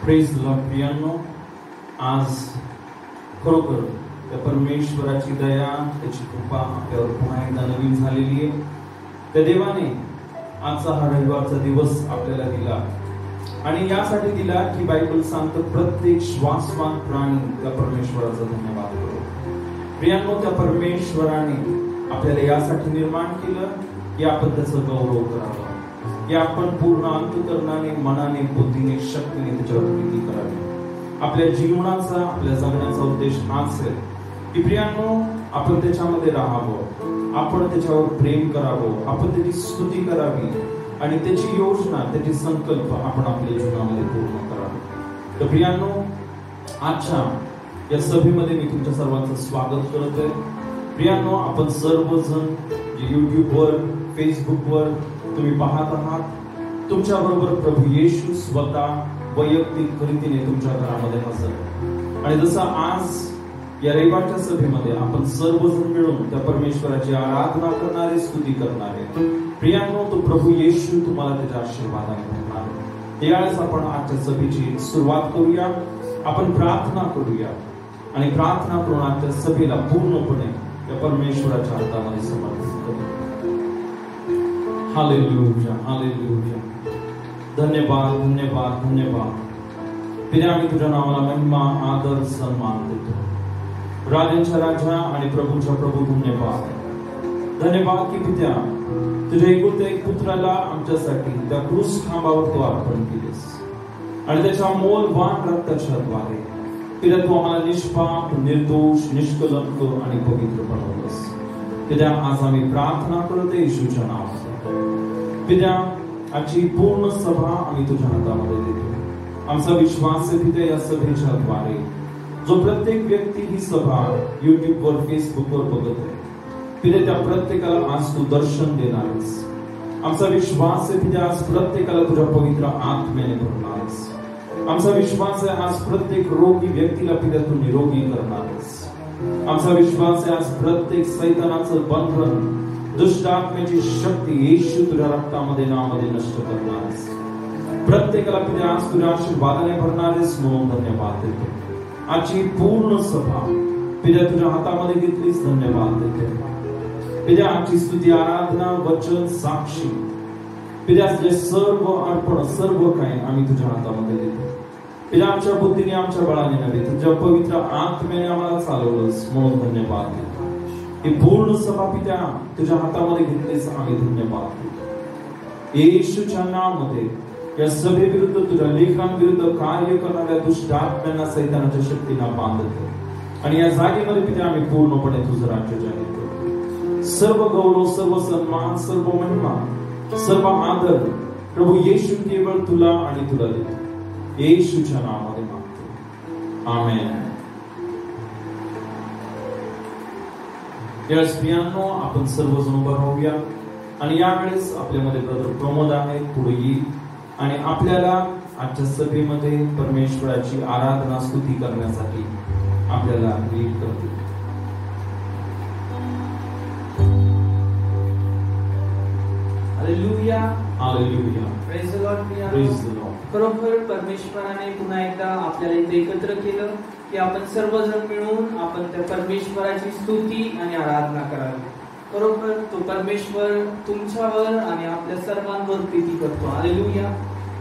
Praise the Lord प्रियांनो, आज खरोखर त्या परमेश्वराची दया, त्याची कृपा आपल्यावर पुन्हा एकदा नवीन झालेली आहे. त्या देवाने आजचा हा रविवारचा दिवस आपल्याला दिला आणि यासाठी दिला की बायबल सांगतं प्रत्येक श्वासवान प्राणी त्या परमेश्वराचा धन्यवाद करो. प्रियांनो, त्या परमेश्वराने आपल्याला यासाठी निर्माण केलं की आपण त्याचं गौरव करावा, की आपण पूर्ण अंतःकरणाने, मनाने, बुद्धीने, शक्तीने त्याच्यावर प्रीती करावी. आपल्या जीवनाचा, आपल्या जगण्याचा उद्देश हाच आहे की प्रियांनो, आपण त्याच्यामध्ये राहावं, आपण त्याच्यावर प्रेम करावं, आपण त्याची स्तुती करावी आणि त्याची योजना, त्याची संकल्प आपण आपल्या जीवनामध्ये पूर्ण करावे. तर प्रियांनो, आजच्या या सभेमध्ये मी तुमच्या सर्वांचं स्वागत करतोय. प्रियांनो, आपण सर्वजण जे युट्यूबवर, फेसबुकवर तुम्ही पाहत आहात, तुमच्या बरोबर प्रभू येशू स्वतः वैयक्तिक रीतीने तुमच्या घरामध्ये हजर. आणि जसं आज या रविवारच्या सभेमध्ये आपण सर्वजण मिळून त्या परमेश्वराची आराधना करणारे, स्तुती करणारे, प्रियांनो, तो प्रभू येशू तुम्हाला त्याच्या आशीर्वादाने भरणार. यावेळेस आपण आजच्या सभेची सुरुवात करूया. आपण प्रार्थना करूया आणि प्रार्थना करून आजच्या सभेला पूर्णपणे त्या परमेश्वराच्या हातामध्ये समर्पित करूया. Hallelujah, hallelujah. धन्यवाद, धन्यवाद, धन्यवाद. पिता, आम्ही तुझ्या नावाला महिमा, आदर, सन्मान देतो. राजांच्या राजा आणि प्रभूच्या प्रभू, धन्यवाद. धन्यवाद की पित्या, तुझ्या एकुलत्या एक पुत्राला आमच्यासाठी त्या क्रूस खांबावर तू अर्पण केलेस आणि त्याच्या मोलवान रक्ताच्या द्वारे पित्या तू आम्हाला निष्पाप, निर्दोष, निष्कलंक आणि पवित्र बनवलंस. पित्या, आज आम्ही प्रार्थना करतो येशूच्या नावात. पित्या, आजची पूर्ण सभा आम्ही तुझ्या हातामध्ये देतो. आमचा विश्वास आहे पित्या, या सभेच्या द्वारे जो प्रत्येक व्यक्ती ही सभा युट्यूबवर, फेसबुकवर बघत आहे पित्या, त्या प्रत्येकाला आज तू दर्शन देणार आहेस. आमचा विश्वास आहे पित्या, आज प्रत्येकाला तुझ्या पवित्र आत्म्याने भरणार आहेस. आमचा विश्वास आहे आज प्रत्येक रोगी व्यक्तीला पित्या तू निरोगी करणार आहेस. आमचा विश्वास आहे आज प्रत्येक सैतानाचं बंधन, दुष्ट आत्म्याची शक्ती येशू तुझ्या रक्तामध्ये, नावामध्ये नष्ट करणार आहेस. प्रत्येकाला पित्या आज तुझ्या आशीर्वादाने भरणार आहेस म्हणून धन्यवाद देतो. आजची पूर्ण सभा पित्या तुझ्या हातामध्ये घेतलीस, धन्यवाद देतो. पित्या, आजची स्तुती, आराधना, वचन, साक्षी पित्या जे सर्व अर्पण, सर्व काही आम्ही तुझ्या हातामध्ये देतो. पित्या, आमच्या बुद्धीने, आमच्या बळाने नव्हे, तुझ्या पवित्र आत्म्याने आम्हाला चालवलंस म्हणून धन्यवाद देतो. ही पूर्ण सभा पित्या तुझ्या हातामध्ये घेतलीस, आम्ही धन्यवाद देतो. येशूच्या नावामध्ये या सभेविरुद्ध, तुझ्या लेकरांविरुद्ध कार्य करणाऱ्या दुष्ट आत्म्यांना, सैतानाच्या शक्तींना बांधतो आणि या जागेमध्ये पित्या आम्ही पूर्णपणे तुझं राज्य जाहीर करतो. सर्व गौरव, सर्व सन्मान, सर्व महिमा, सर्व आदर प्रभू येशू केवळ तुला आणि तुला देतो. येशूच्या नावामध्ये मागतो, आमेन. यावेळेस प्रियांनो, आपण सर्वजण उभं राहूया आणि यावेळेस आपल्यामध्ये ब्रदर प्रमोद आहेत, पुढे येईल आणि आपल्याला आजच्या सभेमध्ये परमेश्वराची आराधना, स्तुती करण्यासाठी आपल्याला लीड करतील. Hallelujah, hallelujah. Praise the Lord. Praise the lord. खरोखर परमेश्वराने पुन्हा एकदा आपल्याला इथे एकत्र केलं की आपण सर्वजण मिळून आपण त्या परमेश्वराची स्तुती आणि आराधना करावी. खरोखर तो परमेश्वर तुमच्यावर आणि आपल्या सर्वांवर प्रीती करतो. हालेलुया.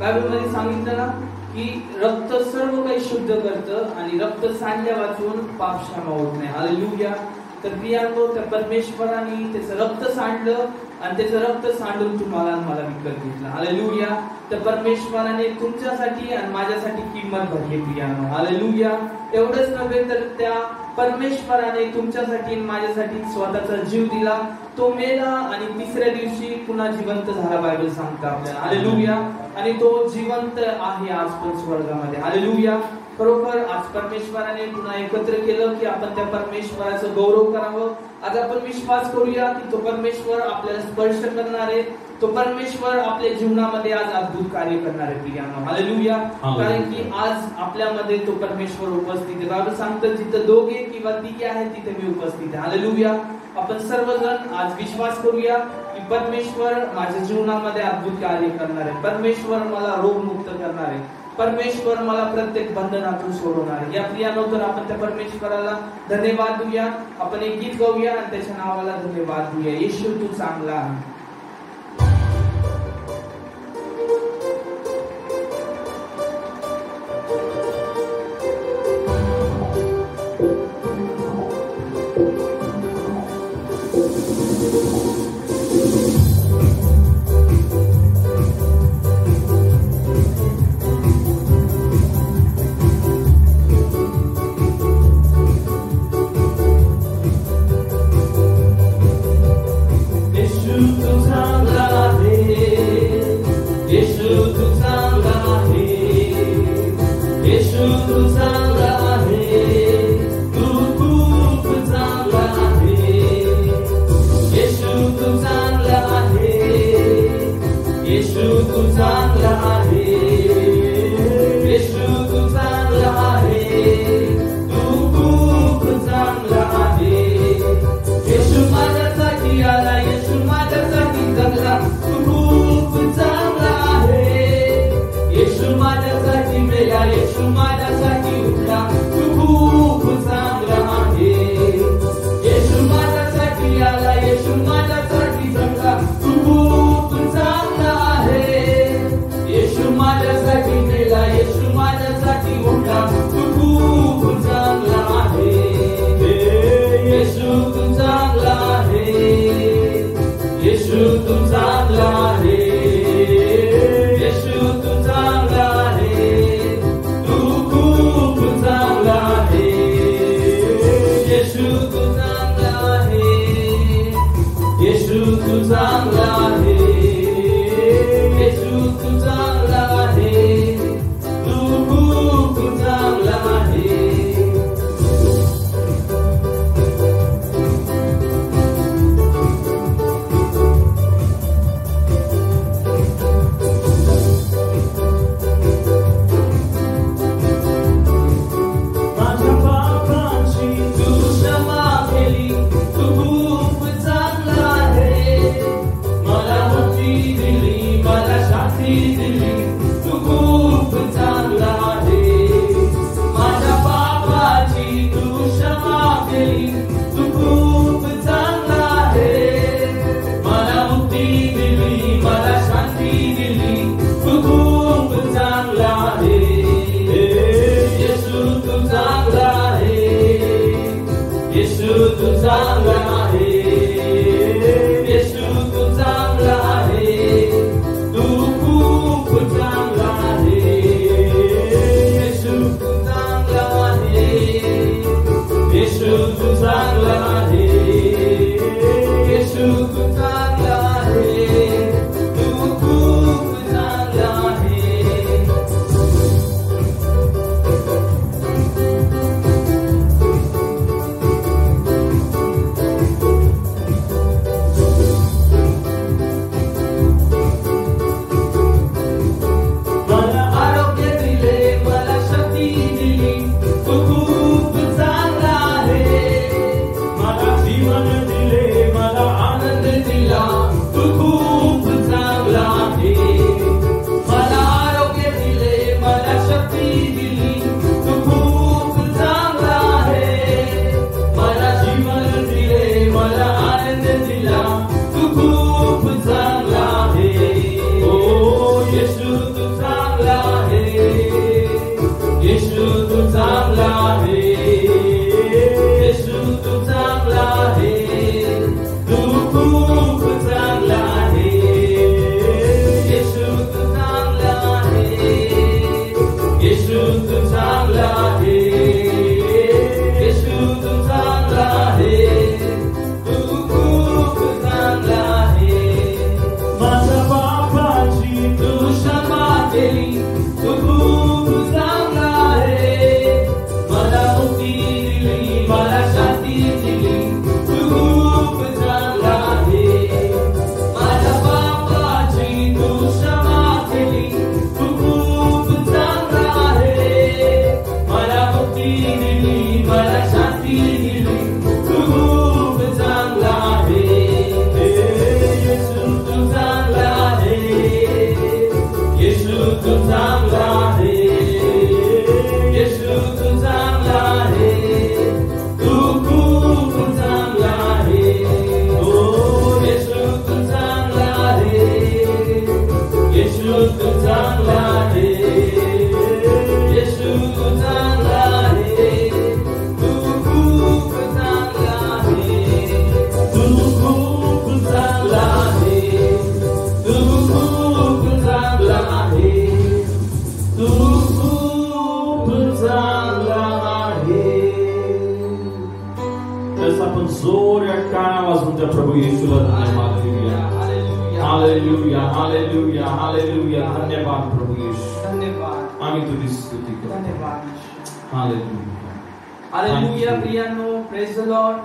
बायबलमध्ये सांगितलं ना की रक्त सर्व काही शुद्ध करतं आणि रक्त सांडल्या वाचून पाप क्षमा होत नाही. हालेलुया. तर प्रियांनो, त्या परमेश्वराने त्याचं रक्त सांडलं आणि त्याचं रक्त सांडून तुम्हाला आणि मला विकत घेतलं. हालेलुया. त्या परमेश्वराने तुमच्यासाठी आणि माझ्यासाठी किंमत भरली प्रियांनो. हालेलुया. एवढंच नव्हे तर त्या परमेश्वराने तुमच्यासाठी आणि माझ्यासाठी स्वतःचा जीव दिला. तो मेला आणि तिसऱ्या दिवशी पुन्हा जिवंत झाला, बायबल सांगतं आपल्याला. हालेलुया. आणि तो जिवंत आहे आज पण स्वर्गामध्ये. हालेलुया. खरोखर आज परमेश्वराने पुन्हा एकत्र केलं की आपण त्या परमेश्वराचं गौरव करावं. आज आपण विश्वास करूया की तो परमेश्वर आपल्याला स्पर्श करणार आहे. तो परमेश्वर आपल्या जीवनामध्ये आज अद्भुत कार्य करणार आहे प्रियांनो. हालेलुया. कारण की आज आपल्यामध्ये तो परमेश्वर उपस्थित आहे. बायबल सांगतं जिथं दोघे किंवा तिघे आहेत तिथे मी उपस्थित आहे. हालेलुया. आपण सर्वजण आज विश्वास करूया की परमेश्वर माझ्या जीवनामध्ये अद्भुत कार्य करणार आहे. परमेश्वर मला रोगमुक्त करणार आहे. परमेश्वर मला प्रत्येक बंधनातून सोडवणार. या प्रियानंतर आपण त्या परमेश्वराला धन्यवाद देऊया. आपण एक गीत गाऊया आणि त्याच्या नावाला धन्यवाद देऊया. येशू तू चांगला आहे. Yesu tu चांगला आहे. जोर या टाळ्या वाजवून त्या प्रभू येशूला धन्यवाद देऊया. Hallelujah hallelujah hallelujah. धन्यवाद प्रभू येशू. धन्यवाद. आम्ही तुझी स्तुती करतो. धन्यवाद. हालेलुया. हालेलुया. प्रियांनो, प्रेज द लॉर्ड.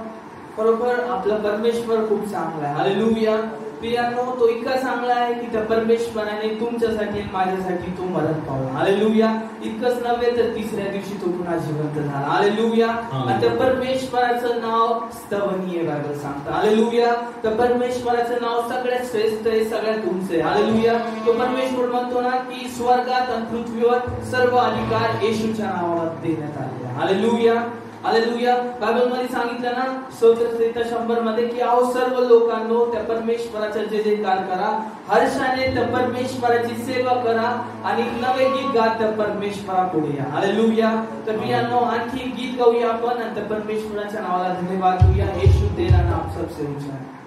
खरोखर आपला परमेश्वर खूप चांगला आहे. हालेलुया. प्रियांनो, तो इतका चांगला आहे की त्या परमेश्वराने तुमच्यासाठी आणि माझ्यासाठी तो मरण पावला. हालेलुया. इतकंच नव्हे तर तिसऱ्या दिवशी तो पुन्हा जिवंत झाला. हालेलुया. आणि त्या परमेश्वराचं नाव स्तवनीय बायबल सांगतं. हालेलुया. त्या परमेश्वराचं नाव सगळ्यात श्रेष्ठ आहे, सगळ्यात उंच आहे. हालेलुया. तो परमेश्वर म्हणतो ना की स्वर्गात आणि पृथ्वीवर सर्व अधिकार येशूच्या नावावर देण्यात आले. हालेलुया. हालेलुया. बायबल मध्ये सांगितलं ना स्तोत्रसंहिता 100 मध्ये की आओ सर्व लोकांनो त्या परमेश्वराचा जय जयकार करा, हर्षाने त्या परमेश्वराची सेवा करा आणि नवे गीत गात त्या परमेश्वरा पुढे या. हालेलुया. तर प्रियांनो, आणखी गीत गाऊया आपण आणि त्या परमेश्वराच्या नावाला धन्यवाद देऊया. येशू तेरा नाम सबसे ऊंचा है.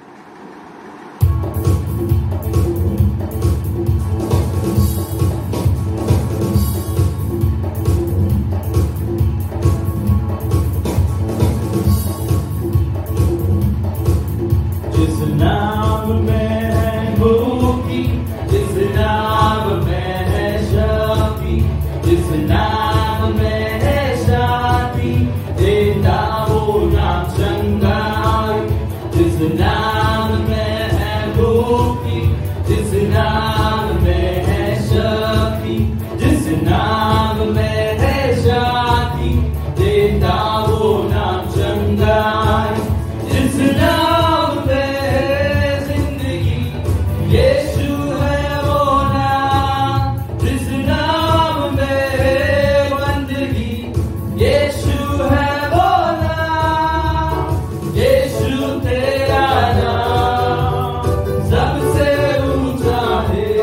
नाम में है मुक्ति, जिस नाम में है शक्ति, जिस नाम में है शांति, देता वो नाम चंगाई. जिस नाम में है मुक्ति, जिस नाम में है शक्ति, जिस नाम में है शांति, देता वो नाम चंगाई. जिस नाम यीशु है वो नाम, जिस नाम में बंदगी. यीशु है वो नाम, यीशु तेरा नाम सबसे ऊंचा है.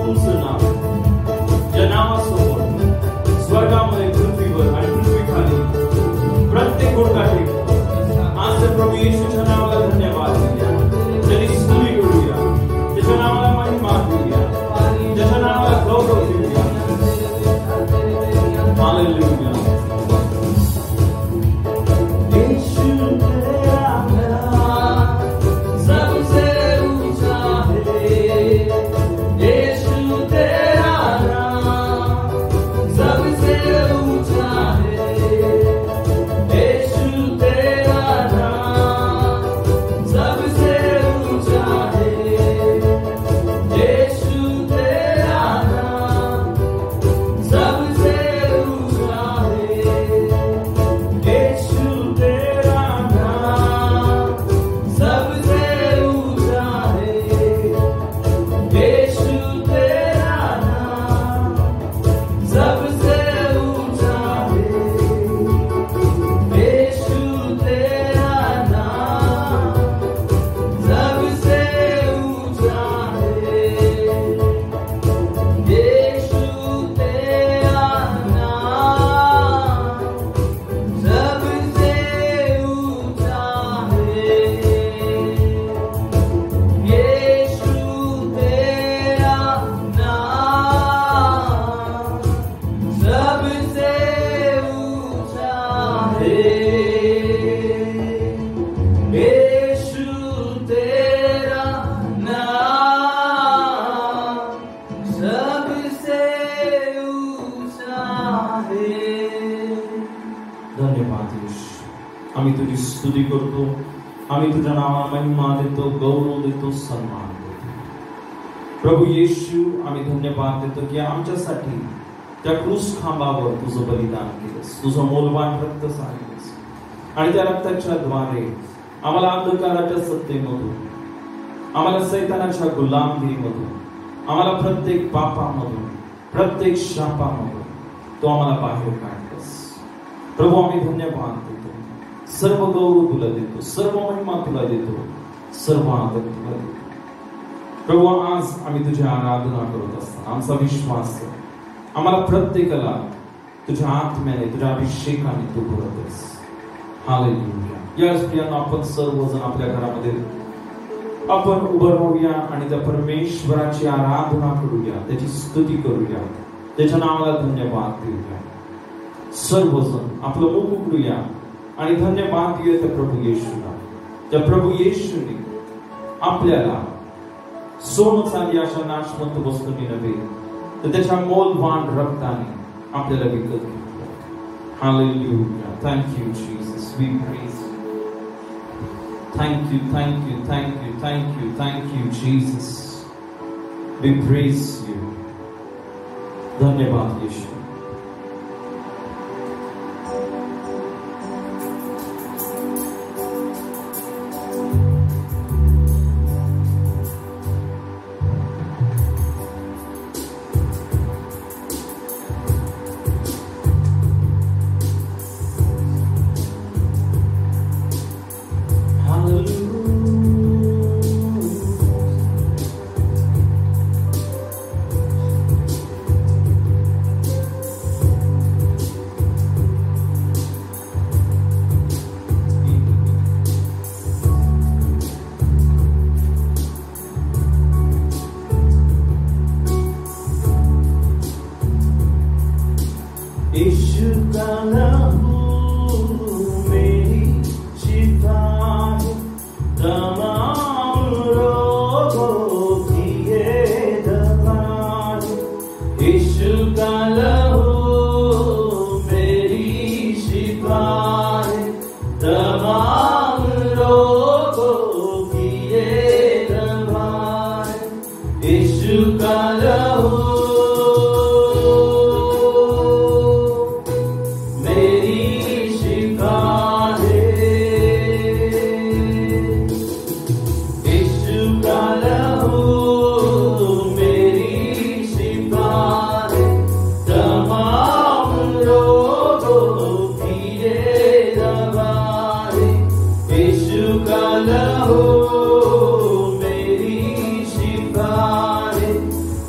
तुमचं नाव, ज्या नावासमोर स्वर्गामध्ये, पृथ्वीवर आणि पृथ्वीखाली प्रत्येक गोष्ट आज त्या प्रभू येशूच्या नावाला धन्यवाद देऊया, त्याची स्तुती करूया, त्याच्या नावाला महिमा देऊया, त्याच्या नावाला गौरव देऊया. हालेलुया. आम्ही तुझी स्तुती करतो, आम्ही तुझ्या नावाला महिमा देतो, गौरव देतो, सन्मान देतो. प्रभू येशू, आम्ही धन्यवाद देतो की आमच्यासाठी त्या क्रूस खांबावर तुझं बलिदान केलंस, तुझं मौल्यवान रक्त सांगितलंस आणि त्या रक्ताच्या द्वारे आम्हाला अंधकाराच्या सत्तेमधून, आम्हाला सैतानाच्या गुलामगिरीमधून, आम्हाला प्रत्येक पापामधून, प्रत्येक शापामधून तो आम्हाला बाहेर काढलास. प्रभू, आम्ही धन्यवाद देतो, सर्व गौरव तुला देतो, सर्व महिमा तुला देतो, सर्व आदर तुला देतो. प्रभू, आज आम्ही तुझी आराधना करत असताना आमचा विश्वास आम्हाला प्रत्येकाला तुझ्या आत्म्याने, तुझ्या अभिषेकाने तू भरतस. हालेलुया. याच प्रियांनो, आपण सर्वजण आपल्या घरामध्ये आपण उभं राहूया आणि त्या परमेश्वराची आराधना करूया, त्याची स्तुती करूया, त्याच्या नावाला धन्यवाद देऊया. सर्वजण आपलं मुख उघडूया आणि धन्यवाद देऊया त्या प्रभू येशूला. त्या प्रभू येशूने आपल्याला सोनं चांदी अशा नाशवंत वस्तूंनी नव्हे तर त्याच्या मौल्यवान रक्ताने आपल्याला विकत घेतलं. Hallelujah. Thank you Jesus. We praise. Thank you, thank you, thank you, thank you, thank you Jesus. We praise you. धन्यवाद येशू.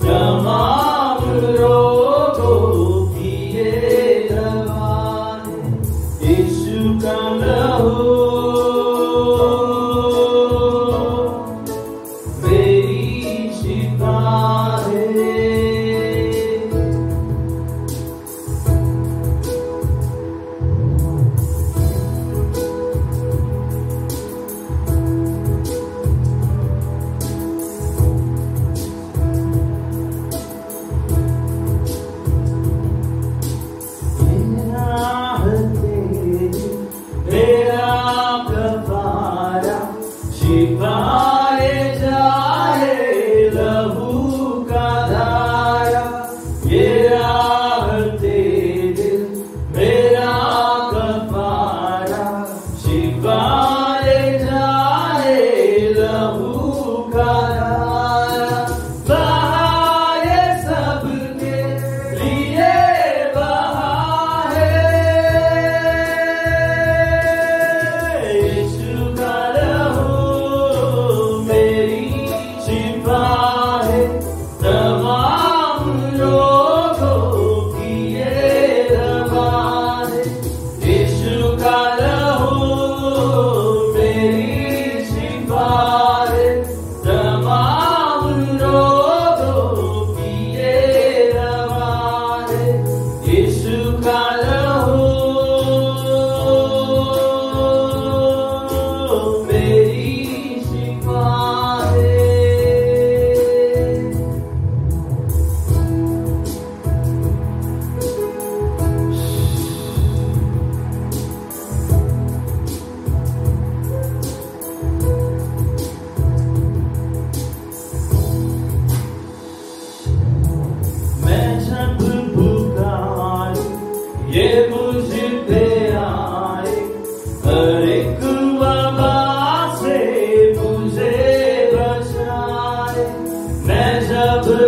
Come on.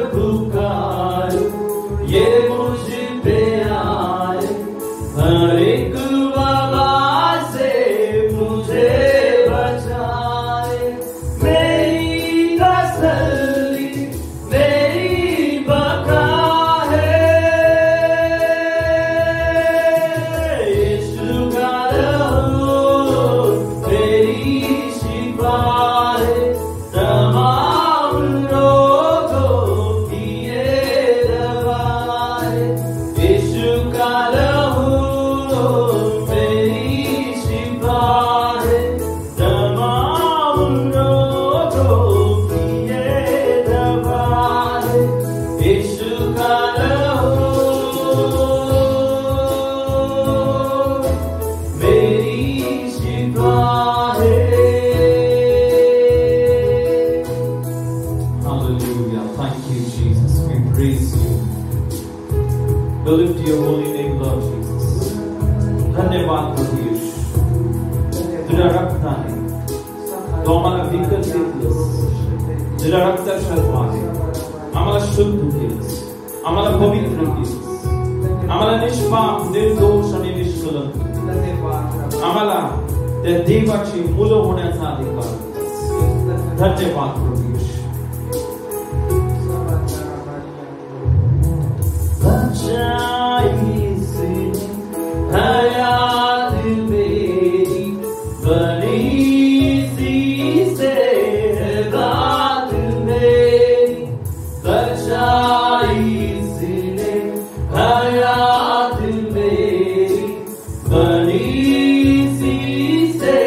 पुकारूं, ये मुझ पे आए। हर एक बाबा से मुझे बचाए। मेरी तसल्ली, मेरी बका है, यीशु का लहू मेरी शिफा है। तमाम रोगों की ये दवा है। यीशु का लहू मेरी शिफा है। तमाम रोगों की ये दवा है। यीशु का लहू मेरी शिफा है। Hallelujah. Thank you, Jesus. We praise you. We lift your holy name, Lord Jesus. धन्यवाद प्रभु यीशु. तुझ्या रक्ताने तो आम्हाला विकत घेतलंस. तुझ्या रक्ताच्या द्वारे आम्हाला शुद्ध केलंस, आम्हाला पवित्र केलंस, आम्हाला निष्पाप, निर्दोष आणि निष्कलंक केलंस. आम्हाला त्या देवाची मुलं होण्याचा अधिकार दिलास. धन्यवाद प्रभू यीशु. बचाई से हयात मेरी, बनी सी से बात मेरी। बचाई से हयात मेरी, बनी सी से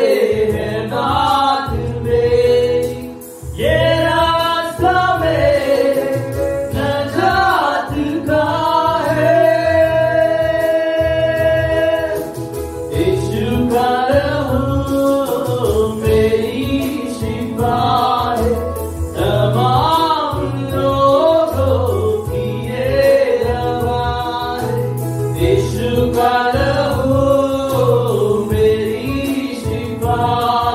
बात मेरी। ये रास्ता मेरे नजात का है। यीशु का लहू मेरी शिफा है। तमाम रोगों की ये दवा है। यीशु का लहू मेरी शिफा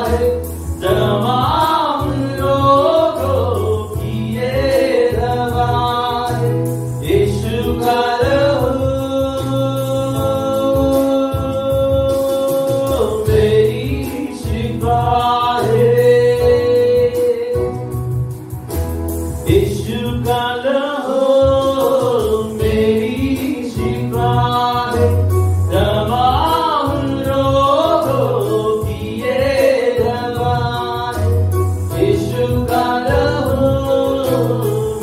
है। तमाम रोगों की ये दवा है। यीशु का लहू मेरी शिफा है। यीशु का लहू मेरी शिफा है। तमाम रोगों की ये दवा है। यीशु का लहू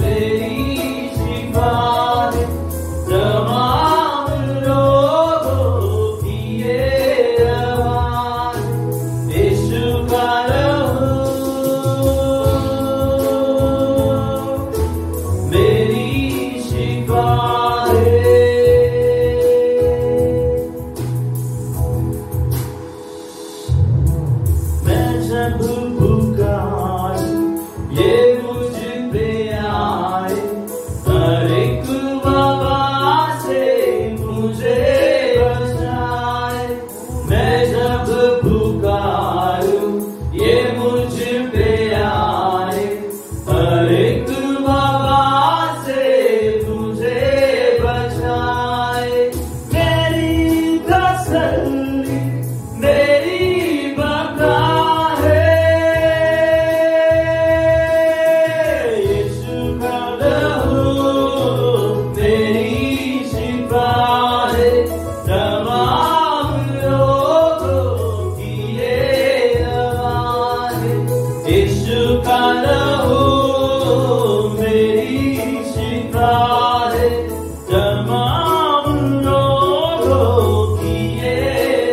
मेरी शिफा है। तमाम रोगों की ये दवा है। यीशु का लहू मेरी शिफा है। मैं जब पुकारूं, ये मुझ पे आए। हर एक बाबा से मुझे बचाए। मैं जब पुकारूं, ये मुझ पे आए। हर एक बाबा से मुझे बचाए। मेरी तसल्ली, मेरी बका है। यीशु का लहू मेरी शिफा है। तमाम रोगों की ये दवा है। यीशु का लहू मेरी शिफा है। तमाम रोगों की ये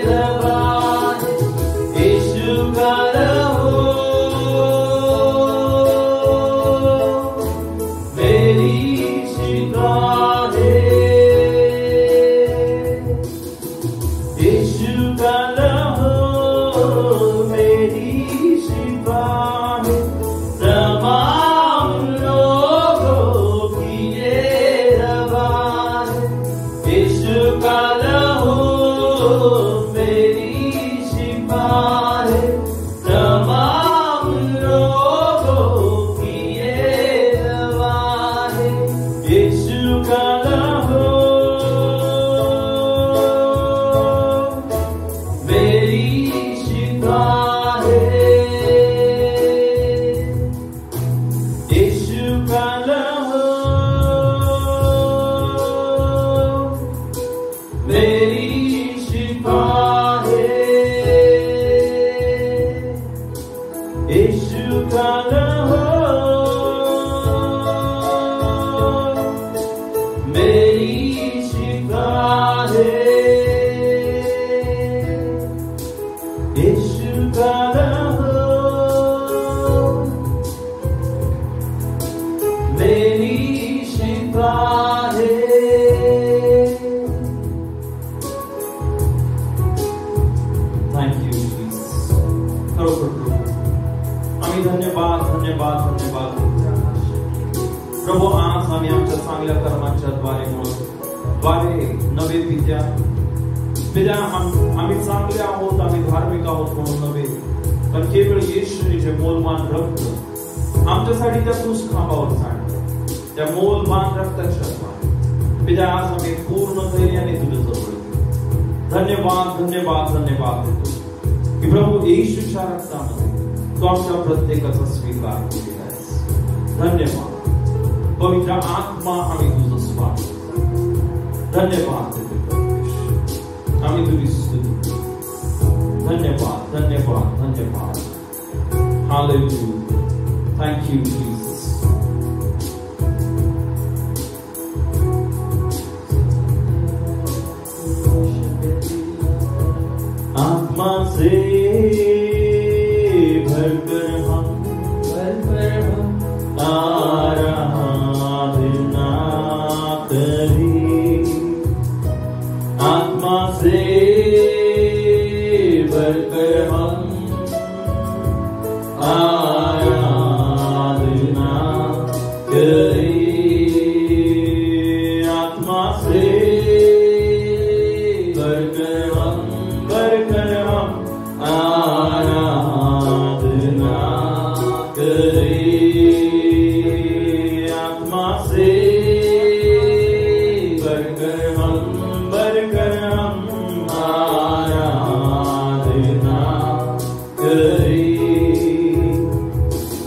दवा है। यीशु का लहू मेरी शिफा है। यीशु का लहू मेरी शिफा है। तमाम रोगों की ये दवा है। यीशु का लहू मेरी शिफा है। तमाम रोगों की ये दवा है। प्रभू आज आम्ही आमच्या चांगल्या कर्मांच्या द्वारे नव्हे पित्या आम्ही चांगले आहोत, आम्ही धार्मिक आहोत म्हणून नव्हे, पण केवळ येशूने जे मोलमान रक्त आमच्यासाठी त्या क्रूस खांबावर सांडलं, त्या मोलमान रक्ताच्या द्वारे पित्या आज आम्ही पूर्ण धैर्याने तुझ्या जवळ धन्यवाद धन्यवाद धन्यवाद देतो की प्रभू येशूच्या रक्तामध्ये तू आमच्या प्रत्येकाचा स्वीकार केलेला आहेस. धन्यवाद पवित्र आत्मा, आम्ही तुझं स्वागत धन्यवाद देतो, आम्ही तुझी स्तुती. धन्यवाद धन्यवाद धन्यवाद. हालेलुया. Thank you Jesus. आत्मा से भरकर हम आराधना करें. आत्मा से भरकर हम आराधना करें. आत्मा से भरकर हम आराधना करें. आत्मा से भरकर हम आराधना करें.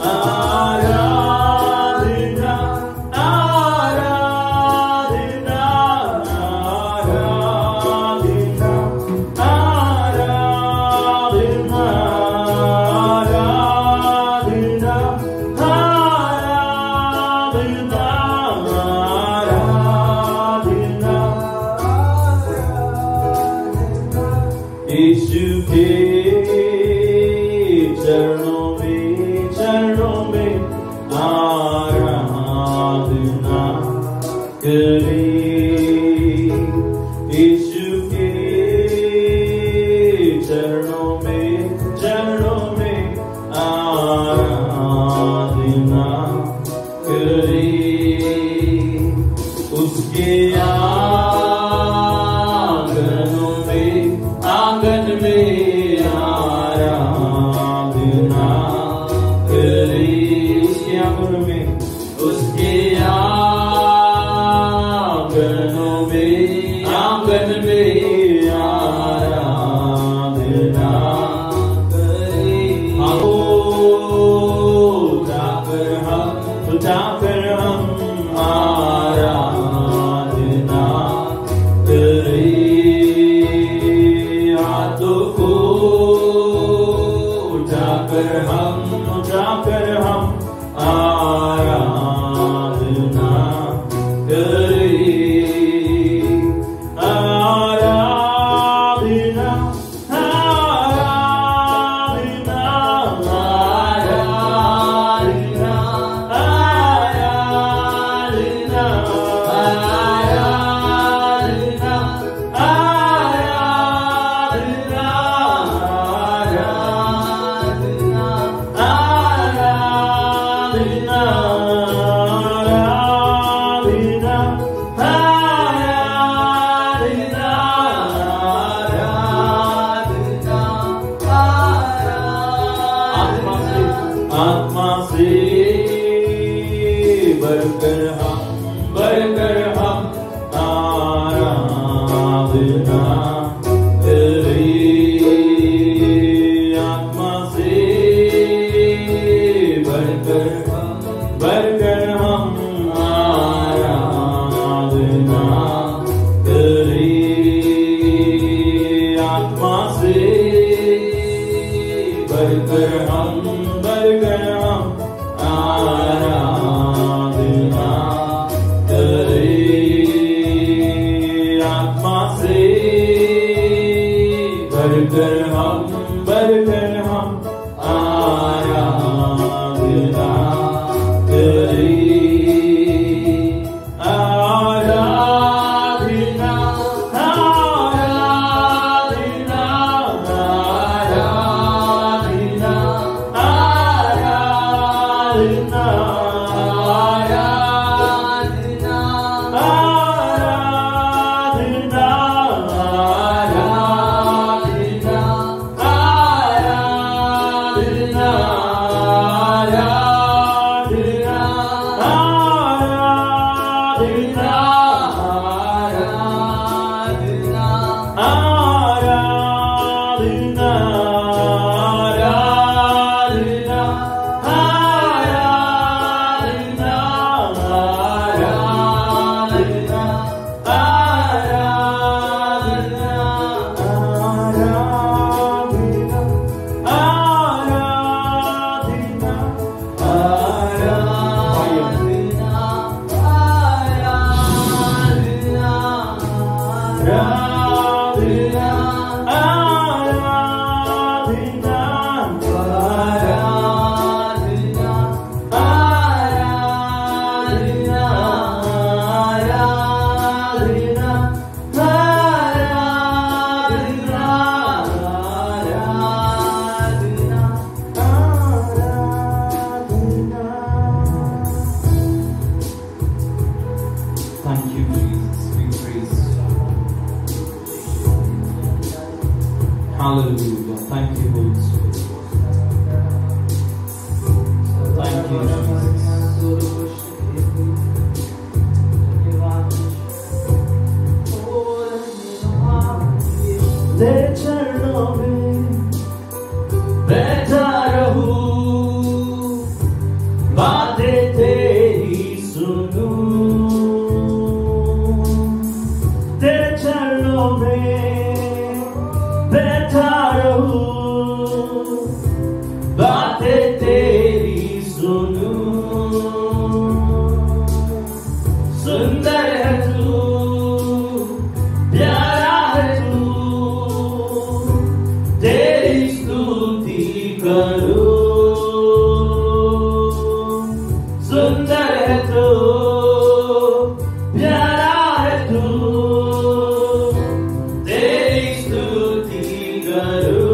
आराधना आराधना आराधना आराधना आराधना आराधना आराधना. यीशु के चरणों में आराधना करें. यीशु के चरणों में आराधना करें. उसके आंगन में आराधना करें. उसके आंगन में आराधना करें. आओ जाकर हम आराधना करें. हाथों को जाकर हम आराधना करें. आराधना आराधना आराधना आराधना आराधना आराधना आराधना आत्मा से भरकर हम आराधना करें. आत्मा से भरकर हम आराधना करें. आत्मा से भरकर हम आराधना करें. आत्मा से भरकर हम आराधना करें. आराधना आराधना आराधना आराधना Hallelujah. Thank you, Holy Spirit. Thank you, Jesus. तेरे चरणों में बैठा रहूं, बातें तेरी सुनूं। तेरे चरणों में बैठा रहूं, बातें तेरी सुनूं। सुंदर है तू, प्यारा है तू, तेरी स्तुति करूं। सुंदर है तू, प्यारा है तू, तेरी स्तुति करूं।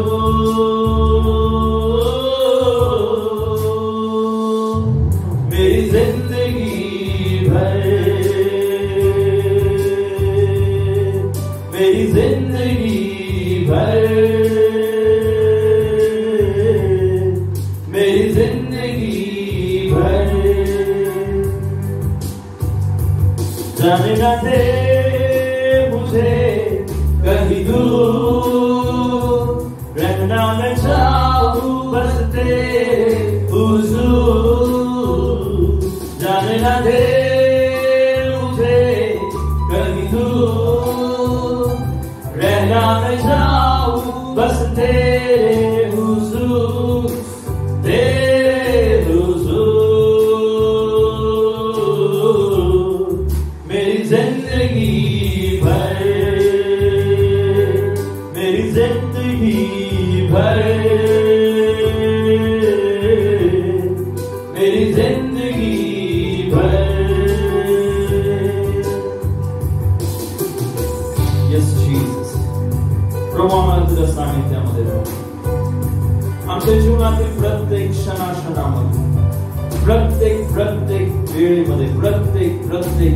मेरी जिंदगी भर, मेरी जिंदगी भर, मेरी जिंदगी भर जाने न दे मुझे कहीं दूर, रहना मैं चाहूं बस तेरे हुजूर। जाने न दे मुझे कहीं दूर, रहना मैं चाहूं बस तेरे हुजूर, तेरे हुजूर। मेरी जिंदगी भर, मेरी जिंदगी भर, मेरी जिंदगी भर। Yes, Jesus. प्रभू आम्हाला तुझ्या सानिध्यामध्ये राहू. आमच्या जीवनातील प्रत्येक क्षणाक्षणामध्ये, प्रत्येक वेळेमध्ये, प्रत्येक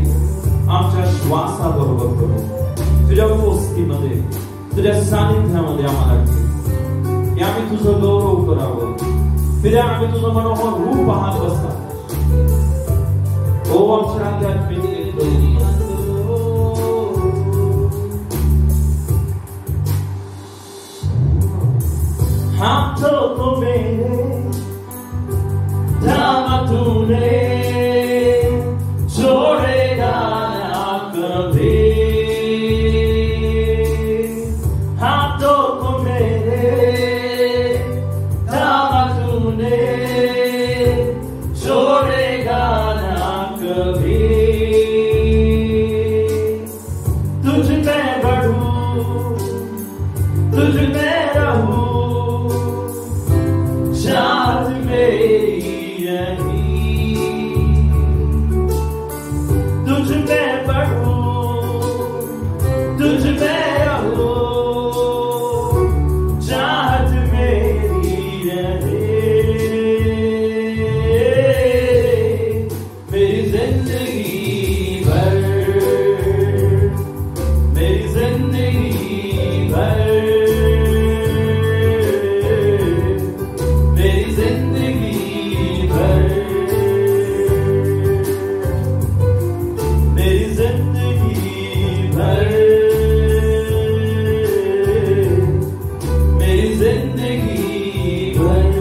आमच्या श्वासाबरोबर करू. तुझ्या उपस्थितीमध्ये, तुझ्या सानिध्यामध्ये आम्हाला ठेव. की आम्ही तुझं गौरव करावं. फिर आम्ही तुझं मनोहर रूप पाहत बसावं. ओ आमच्या आध्यात्मिक प्रभू, हाथों को मेरे थामा तूने, छोड़ेगा ना कभी। हाथों को मेरे थामा तूने, छोड़ेगा ना कभी। तुझ में बढ़ूं, तुझ में रहूं, चाहत मेरी यही। तुझ में बढ़ूं, तुझ में रहूं, चाहत मेरी यही। मेरी जिंदगी भर, मेरी जिंदगी भर, मेरी जिंदगी भर, मेरी जिंदगी भर, मेरी जिंदगी भर।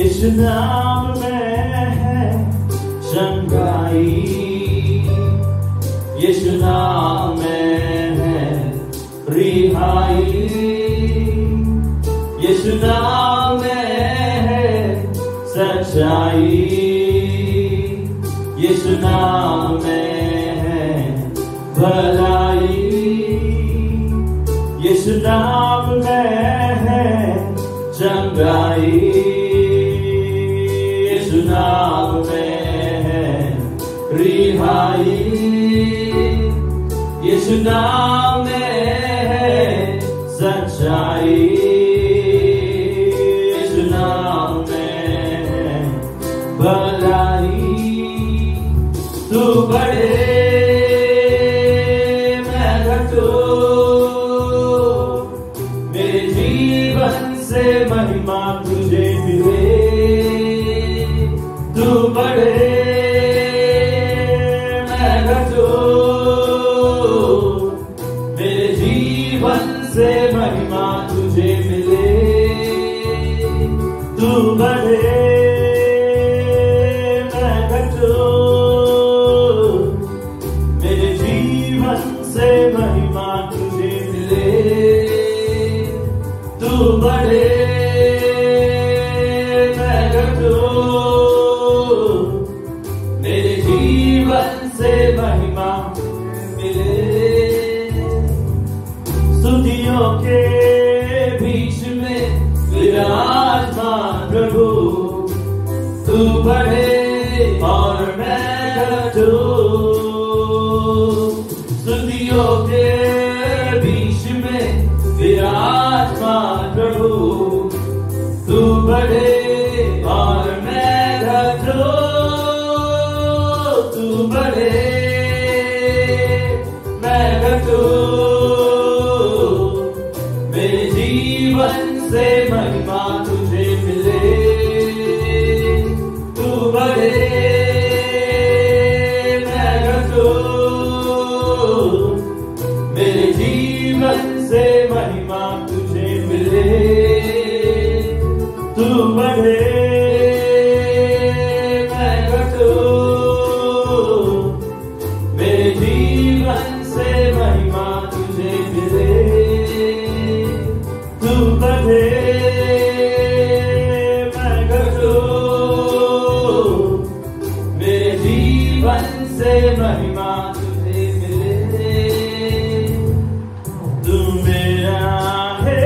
इस नाम में है चंगाई, इस नाम में है रिहाई, इस नाम में है सच्चाई, इस नाम में है भलाई। यीशु नाम में है चंगाई, यीशु नाम में है रिहाई, यीशु नाम में है सच्चाई, यीशु नाम में है भलाई। तू बढ़े मैं घटूं, मेरे जीवन से महिमा तुझे मिले। तू बढ़े मैं घटूं, मेरे जीवन से महिमा तुझे मिले। तू बढ़े मैं घटूं, मेरे जीवन से महिमा तुझे मिले। तू बढ़े मैं घटूं, मेरे जीवन से महिमा मिले। स्तुतियों के बीच में विराजमान प्रभु, तू बढ़े और मैं घटूं। स्तुतियों के बीच में विराजमान प्रभु, तू बढ़े और मैं घटूं। तू बढ़े मैं घटूं, मेरे जीवन से महिमा तुझे मिले। तू बढ़े मैं घटूं, मेरे जीवन से महिमा तुझे मिले। तू बढ़े मैं घटूं, मेरे जीवन से महिमा तुझे मिले। तू बढ़े मैं घटूं, मेरे जीवन से महिमा तुझे मिले। तू मेरा है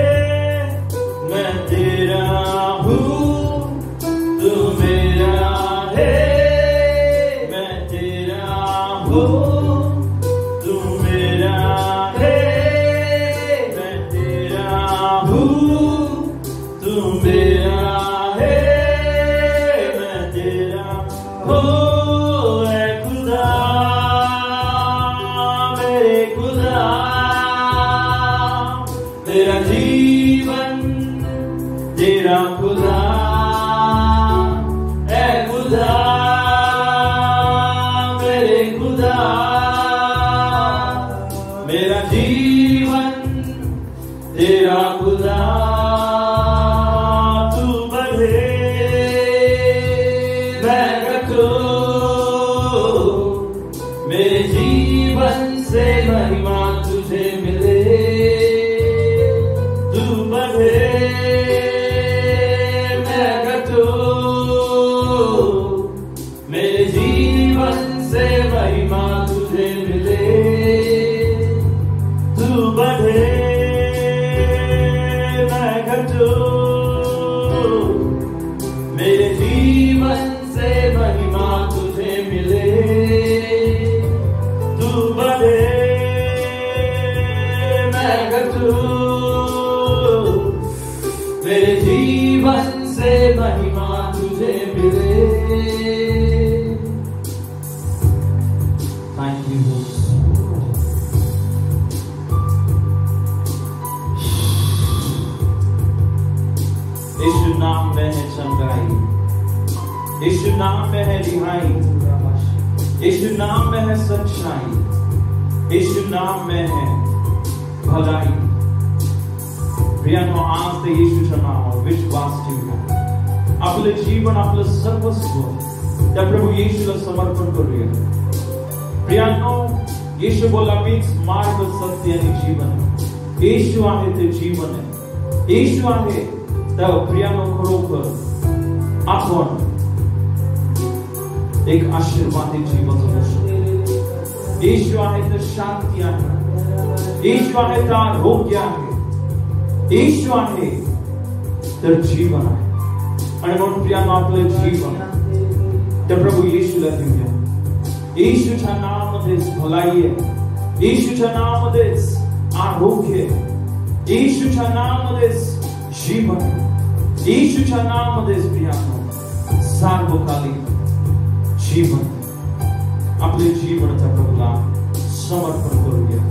मैं तेरा हूँ, तू मेरा है मैं तेरा हूँ। तू मेरा है मैं तेरा हूँ, तू मेरा है मैं तेरा हूँ। ऐ खुदा मेरे खुदा, तेरा जीवन तेरा खुदा। ऐ खुदा मेरे खुदा, मेरा जीवन तेरा खुदा। तू बढ़े मैं घटूं, मेरे जीवन से महिमा तुझे मिले। तू बढ़े मैं घटूं, मेरे जीवन से महिमा तुझे मिले। तू बढ़े मैं घटूं, मेरे जीवन से महिमा तुझे मिले। तू बढ़े मैं घटूं, मेरे जीवन से महिमा तुझे मिले। Thank you, Lord. यीशु नाम में है चंगाई, यीशु नाम में है रिहाई, यीशु नाम में है सच्चाई, यीशु नाम में है भलाई। प्रियानो, आज ते येशूचं नाव विश्वास ठेवूया. आपलं जीवन, आपलं सर्वस्व त्या प्रभू येशूला समर्पण करूया. प्रियानो, येशू बोला मीच मार्ग, सत्य आणि जीवन. येशू आहे ते जीवन आहे. येशू आहे तर प्रियानो, खरोखर आपण एक आशीर्वादित जीवन जगू शकतो. येशू आहे तर शांती आहे. येशू आहे तर आरोग्य आहे. येशू आहे तर जीवन आहे. आणि म्हणून प्रियानो आपलं जीवन त्या प्रभू येशूला देऊया. येशूच्या नावामध्येच भलाई आहे, येशूच्या नावामध्येच आरोग्य आहे, येशूच्या नावामध्येच जीवन आहे, येशूच्या नावामध्येच प्रियानो सार्वकालिक जीवन. आपले जीवन त्या प्रभूला समर्पण करूया.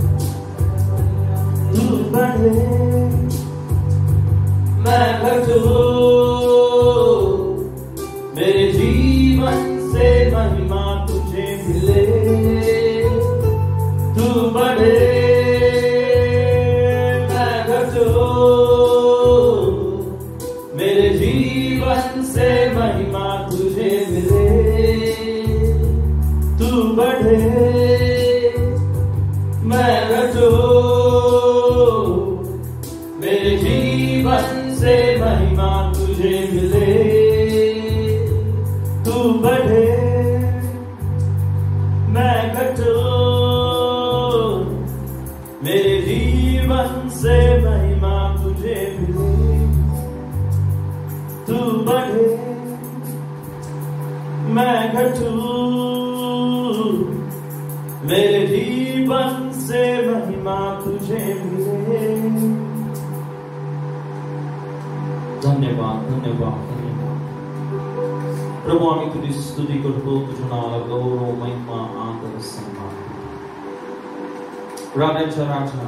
तू बढ़े मैं घटूं, मेरे जीवन से महिमा तुझे मिले. तू बढ़े मैं घटूं, मेरे जीवन से महिमा तुझे मिले. तू बढ़े मैं घटूं, मेरे जीवन से महिमा तुझे मिले. तू बढ़े मैं घटूं, मेरे जीवन से महिमा तुझे मिले. तू बढ़े मैं घटूं, मेरे जीवन से महिमा तुझे मिले. धन्यवाद धन्यवाद धन्यवाद प्रभू. आम्ही तुझी स्तुती करतो, तुझ्या नावाला गौरव महिमा आदर सन्मान. राजांच्या राजा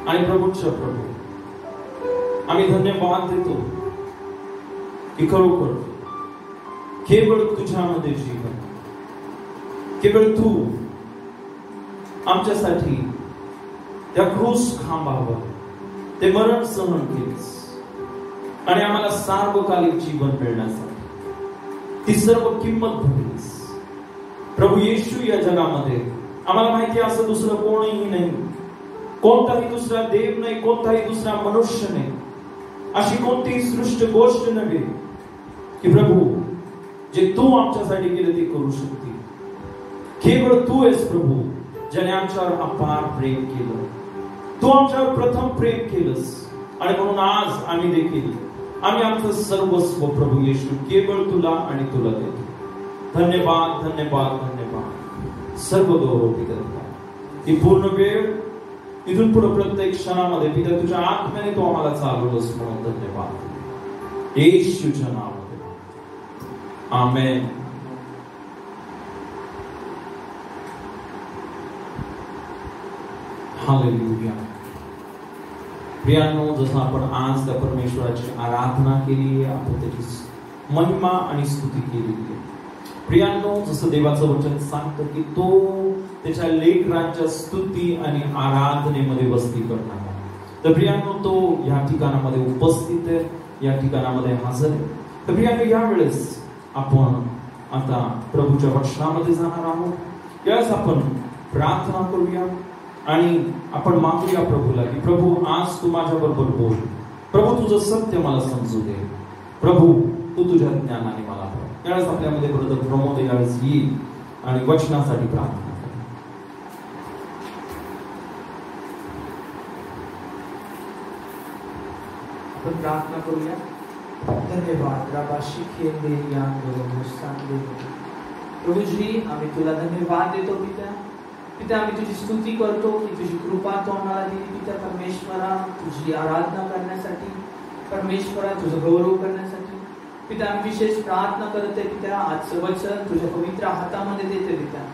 आणि प्रभूच्या प्रभू, आम्ही धन्यवाद देतो की खरोखर केवळ तुझ्यामध्ये जीवन, केवळ तू आमच्यासाठी त्या क्रूस खांबावर ते मरण सहन केलेस आणि आम्हाला सार्वकालिक जीवन मिळण्यासाठी ती सर्व किंमत भरलीस. प्रभू येशू, या जगामध्ये आम्हाला माहिती असं दुसरं कोणीही नाही, कोणताही दुसरा देव नाही, कोणताही दुसरा मनुष्य नाही, अशी कोणतीही सृष्ट गोष्ट नव्हे की प्रभू जे तू आमच्यासाठी केलं ते करू शकते. केवळ तू आहेस प्रभू, ज्याने आमच्यावर अपार प्रेम केलं. तू आमच्यावर प्रथम प्रेम केलंस आणि म्हणून आज आम्ही देखील आमचं सर्वस्व प्रभू येशू केवळ तुला आणि तुला देतो. धन्यवाद धन्यवाद धन्यवाद. सर्व गौरव पिता ही पूर्ण वेळ इथून पुढे प्रत्येक क्षणामध्ये पिता तुझ्या आत्म्याने तू आम्हाला चालवलंस म्हणून धन्यवाद. येशूच्या नावामध्ये आमेन. हालेलुया. प्रियांनो, जसं आपण आज त्या परमेश्वराची आराधना केली आहे, आपण त्याची महिमा आणि स्तुती केलेली आहे. प्रियांनो, जसं देवाचं वचन सांगतं की तो त्याच्या लेकरांच्या स्तुती आणि आराधनेमध्ये वस्ती करणार आहे. तर प्रियांनो, तो या ठिकाणामध्ये उपस्थित आहे, या ठिकाणामध्ये हजर आहे. तर प्रियांनो, यावेळेस आपण आता प्रभूच्या वचनामध्ये जाणार आहोत. यावेळेस आपण प्रार्थना करूया आणि आपण मागूया प्रभूला की प्रभू आज तू माझ्या बरोबर बोल. प्रभू तुझं सत्य मला समजू दे. प्रभू तू तुझ्या ज्ञानाने मला बोल. यावेळेस आपल्यामध्ये ब्रदर प्रमोद यावेळेस येईल आणि वचनासाठी प्रार्थना करेल. आपण प्रार्थना करूया. धन्यवाद राबाशी खेंदे यान बरोबर सांगले. प्रभूजी, आम्ही तुला धन्यवाद देतो पिता. पिता, आम्ही तुझी स्तुती करतो की तुझी कृपा तू आम्हाला दिली पिता. परमेश्वरा, तुझी आराधना करण्यासाठी, परमेश्वरा तुझं गौरव करण्यासाठी पिता आम्ही विशेष प्रार्थना करते पिता. आजचं वचन तुझ्या पवित्र हातामध्ये देते पिता.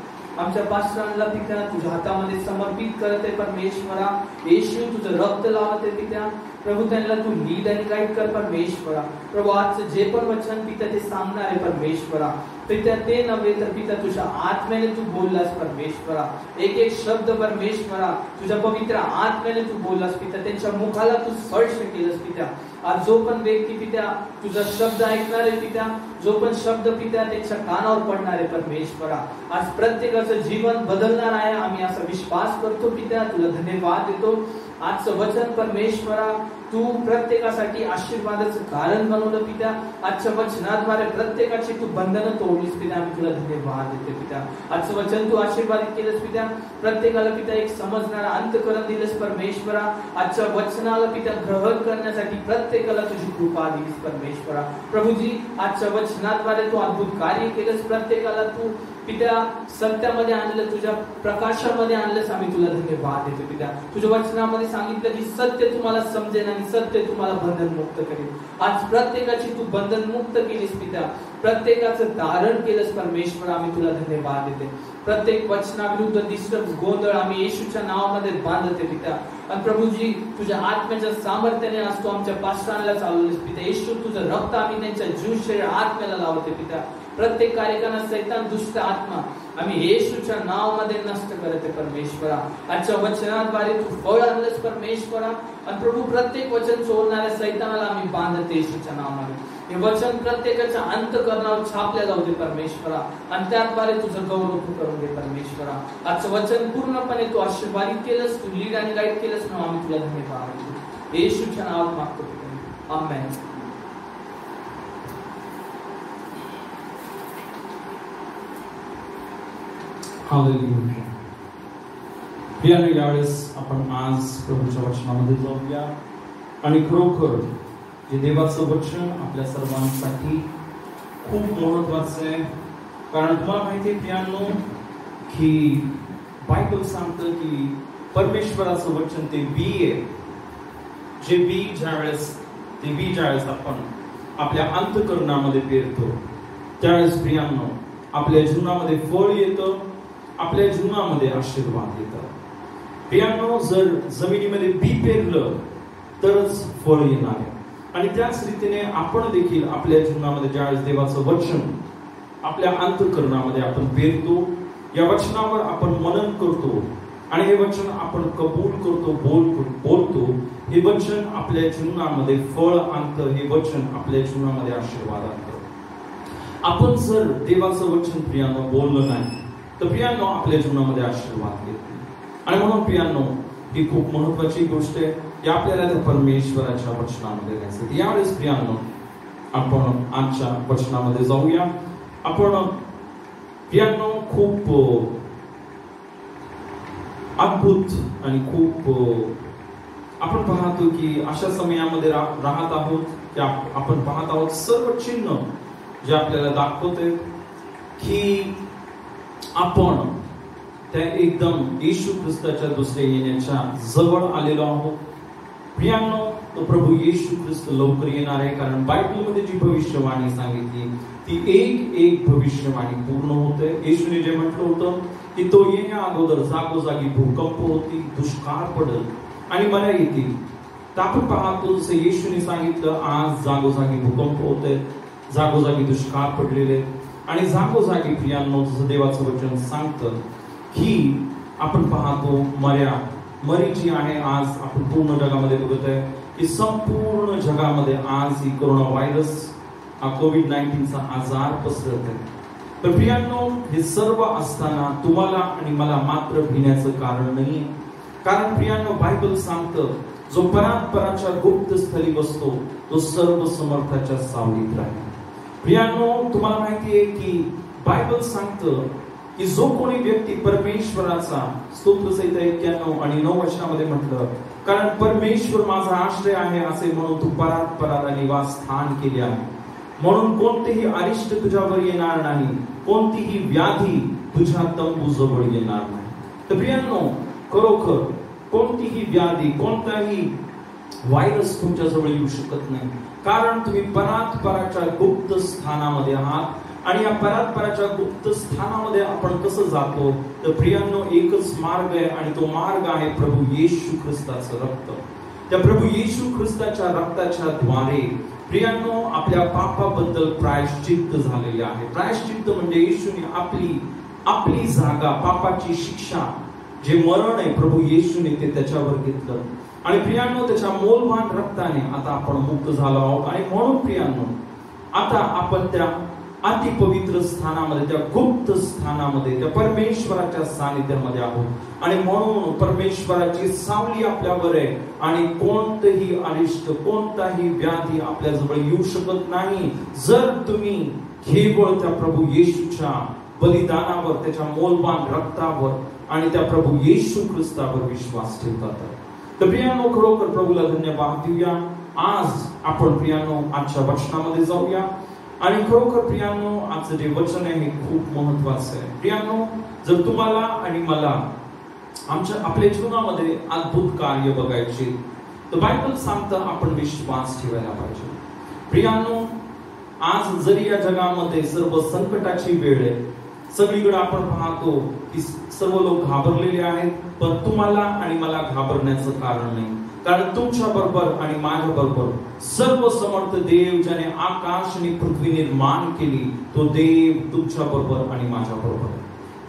आमच्या पास्टरांना पिता तुझ्या हातामध्ये समर्पित करते परमेश्वरा. येशू तुझं रक्त लावते पिता. प्रभू त्यांना तू लीड आणि गाईड कर परमेश्वरा. प्रभू आजचं जे पण वचन पिता ते सांगणार आहे परमेश्वरा. पिता ते नव्हे तर पिता तुझ्या आत्म्याने तू बोललास परमेश्वरा. एक एक शब्द परमेश्वरा तुझ्या पवित्र आत्म्याने तू बोललास पिता. त्यांच्या मुखाला तू स्पर्श केलंस पिता. आज जो पण व्यक्ती पिता तुझा शब्द ऐकणार आहे पिता, जो पण शब्द पिता त्यांच्या कानावर पडणार आहे परमेश्वरा, आज प्रत्येकाचं जीवन बदलणार आहे. आम्ही असा विश्वास करतो पिता. तुला धन्यवाद देतो. आजचं वचन परमेश्वरा तू प्रत्येकासाठी आशीर्वादाचं कारण बनवलं पिता. आजच्या वचनाद्वारे प्रत्येकाची तू बंधनं तोडलीस पिता. आम्ही तुला धन्यवाद देते पिता. आजचं वचन तू आशीर्वादित केलंस पिता. प्रत्येकाला पिता एक समजणारा अंतःकरण दिलंस परमेश्वरा. आजच्या वचनाला पिता ग्रहण करण्यासाठी प्रत्येकाला तुझी कृपा दिलीस परमेश्वरा. प्रभूजी आजच्या वचनाद्वारे तू अद्भुत कार्य केलंस. प्रत्येकाला तू पिता सत्यामध्ये आणलं, तुझ्या प्रकाशामध्ये आणलंस. आम्ही तुला धन्यवाद देतो पिता. तुझ्या वचनामध्ये सांगितलं की सत्य तुम्हाला समजेल आणि सत्य तुम्हाला बंधनमुक्त करेल. आज प्रत्येकाची तू बंधनमुक्त केलीस पिता. प्रत्येकाचं धारण केलंस परमेश्वर. आम्ही तुला धन्यवाद देते. प्रत्येक वचनाविरुद्ध डिस्टर्ब गोंधळ आम्ही येशूच्या नावामध्ये बांधते पिता. आणि प्रभूजी तुझ्या आत्म्याच्या सामर्थ्याने आज तू आमच्या पास्टरांना चालवलेस पिता. येशू तुझं रक्त आम्ही त्यांच्या जीव शरीर आत्म्याला लावते पिता. प्रत्येक कार्यकांना सैतान दुष्ट आत्मा आम्ही येशूच्या नावामध्ये नष्ट करते परमेश्वरा. आजच्या वचनाद्वारे तू फळ आणलंस परमेश्वरा. आणि प्रभू प्रत्येक वचन चोरणाऱ्या सैतानाला आम्ही बांधते येशूच्या नावामध्ये. हे वचन प्रत्येकाच्या अंतःकरणावर छापल्या जाऊ दे परमेश्वरा. आणि त्याद्वारे तुझं गौरव तू करून दे परमेश्वरा. आजचं वचन पूर्णपणे तू आशीर्वादित केलंस, तू लीड आणि गाईड केलंस म्हणून आम्ही तुला धन्यवाद देतो. येशूच्या नावात मागतो. आमेन. हालेलुया. प्रियाने यावेळेस आपण आज प्रभूच्या वचनामध्ये जाऊया. आणि खरोखर जे देवाचं वचन आपल्या सर्वांसाठी खूप महत्वाचं आहे. कारण तुम्हाला माहिती आहे प्रियांनो की बायबल सांगतं की परमेश्वराचं वचन ते बी आहे. जे बी ज्यावेळेस आपण आपल्या अंतःकरणामध्ये पेरतो त्यावेळेस प्रियांनो आपल्या जीवनामध्ये फळ येतं, आपल्या जीवनामध्ये आशीर्वाद येतात. प्रियांनो जर जमिनीमध्ये बी पेरलं तरच फळ येणार आहे. आणि त्याच रीतीने आपण देखील आपल्या जीवनामध्ये ज्यावेळेस देवाचं वचन आपल्या अंतःकरणामध्ये आपण पेरतो, या वचनावर आपण मनन करतो आणि हे वचन आपण कबूल करतो, बोलतो, हे वचन आपल्या जीवनामध्ये फळ आणतं, हे वचन आपल्या जीवनामध्ये आशीर्वाद आणतं. आपण जर देवाचं वचन प्रियांनो बोललं नाही तर प्रियांनो आपल्या जीवनामध्ये आशीर्वाद येत नाही. आणि म्हणून प्रियांनो ही खूप महत्वाची गोष्ट आहे की आपल्याला त्या परमेश्वराच्या वचनामध्ये राहायचं. यावेळेस प्रियांनो आपण आजच्या वचनामध्ये जाऊया. आपण प्रियांनो खूप अद्भुत आणि खूप आपण पाहतो की अशा समयामध्ये राहत आहोत की आपण पाहत आहोत सर्व चिन्ह जे आपल्याला दाखवते की आपण त्या एकदम येशू ख्रिस्ताच्या दुसऱ्या येण्याच्या जवळ आलेलो आहोत. प्रियांनो तो प्रभू येशू ख्रिस्त लवकर येणार आहे. कारण बायबलमध्ये जी भविष्यवाणी सांगितली ती एक भविष्यवाणी पूर्ण होते. येशूने जे म्हटलं होतं की तो येण्या अगोदर जागोजागी भूकंप होती, दुष्काळ पडल आणि मला येतील. तर आपण पाहतो जसं येशूने सांगितलं आज जागोजागी भूकंप होते, जागोजागी दुष्काळ पडलेले आणि जागोजागी प्रियांनो जसं देवाचं वचन सांगतं की आपण पाहतो मरी जी आहे आज आपण पूर्ण जगामध्ये बघत आहे की संपूर्ण जगामध्ये आज ही कोरोना व्हायरस हा कोविड-19चा आजार पसरत आहे. तर प्रियांनो हे सर्व असताना तुम्हाला आणि मला मात्र भिण्याचं कारण नाहीये. कारण प्रियांनो बायबल सांगतं जो परात्पराच्या गुप्त स्थली बसतो तो सर्व समर्थाच्या सावलीत राहील. प्रियांनो तुम्हाला माहिती आहे की बायबल सांगतं की जो कोणी व्यक्ती परमेश्वराचा स्तोत्रसहित 91 आणि 9 वचनामध्ये म्हटलं कारण परमेश्वर माझा आश्रय आहे असे म्हणून तू परात्पराला निवास स्थान केले आहे, म्हणून कोणतेही अरिष्ट तुझ्यावर येणार नाही, कोणतीही व्याधी तुझ्या तंबूजवळ येणार नाही. तर प्रियांनो खरोखर कोणतीही व्याधी कोणताही व्हायरस तुमच्याजवळ येऊ शकत नाही. कारण तुम्ही परात्पराच्या गुप्त स्थानामध्ये आहात. आणि या परात्पराच्या गुप्त स्थानामध्ये आपण कसं जातो तर प्रियांनो एकच मार्ग आहे आणि तो मार्ग आहे प्रभू येशू ख्रिस्ताचं रक्त. त्या प्रभू येशू ख्रिस्ताच्या रक्ताच्या द्वारे प्रियांनो आपल्या पापाबद्दल प्रायश्चित्त झालेले आहे. प्रायश्चित्त म्हणजे येशूने आपली जागा पापाची शिक्षा जे मरण आहे प्रभू येशूने ते त्याच्यावर घेतलं आणि प्रियांनो त्याच्या मोलवान रक्ताने आता आपण मुक्त झालो आहोत. आणि म्हणून प्रियांनो आता आपण त्या अति पवित्र स्थानामध्ये, त्या गुप्त स्थानामध्ये, त्या परमेश्वराच्या सानिध्यामध्ये आहोत आणि म्हणून परमेश्वराची सावली आपल्यावर आहे आणि कोणतेही अरिष्ट, कोणताही व्याधी आपल्याजवळ येऊ शकत नाही जर तुम्ही केवळ त्या प्रभू येशूच्या बलिदानावर, त्याच्या मौल्यवान रक्तावर आणि त्या प्रभू येशू ख्रिस्तावर विश्वास ठेवतात. तर प्रियानो, खरोखर प्रभूला धन्यवाद देऊया. आज आपण प्रियानो आजच्या वचनामध्ये जाऊया आणि खरोखर प्रियानो आजचं जे वचन आहे हे खूप महत्वाचं आहे. प्रियानो, जर तुम्हाला आणि मला आपल्या जीवनामध्ये अद्भुत कार्य बघायचे तर बायबल सांगतं आपण विश्वास ठेवायला पाहिजे. प्रियानो, आज जरी या जगामध्ये सर्व संकटाची वेळ आहे, सगळीकडे आपण पाहतो की सर्व लोक घाबरलेले आहेत, पण तुम्हाला आणि मला घाबरण्याचं कारण नाही. कारण तुमच्या बरोबर आणि माझ्या बरोबर सर्व समर्थ देव, ज्याने आकाश आणि पृथ्वी निर्माण केली, तो देव तुमच्या बरोबर आणि माझ्या बरोबर.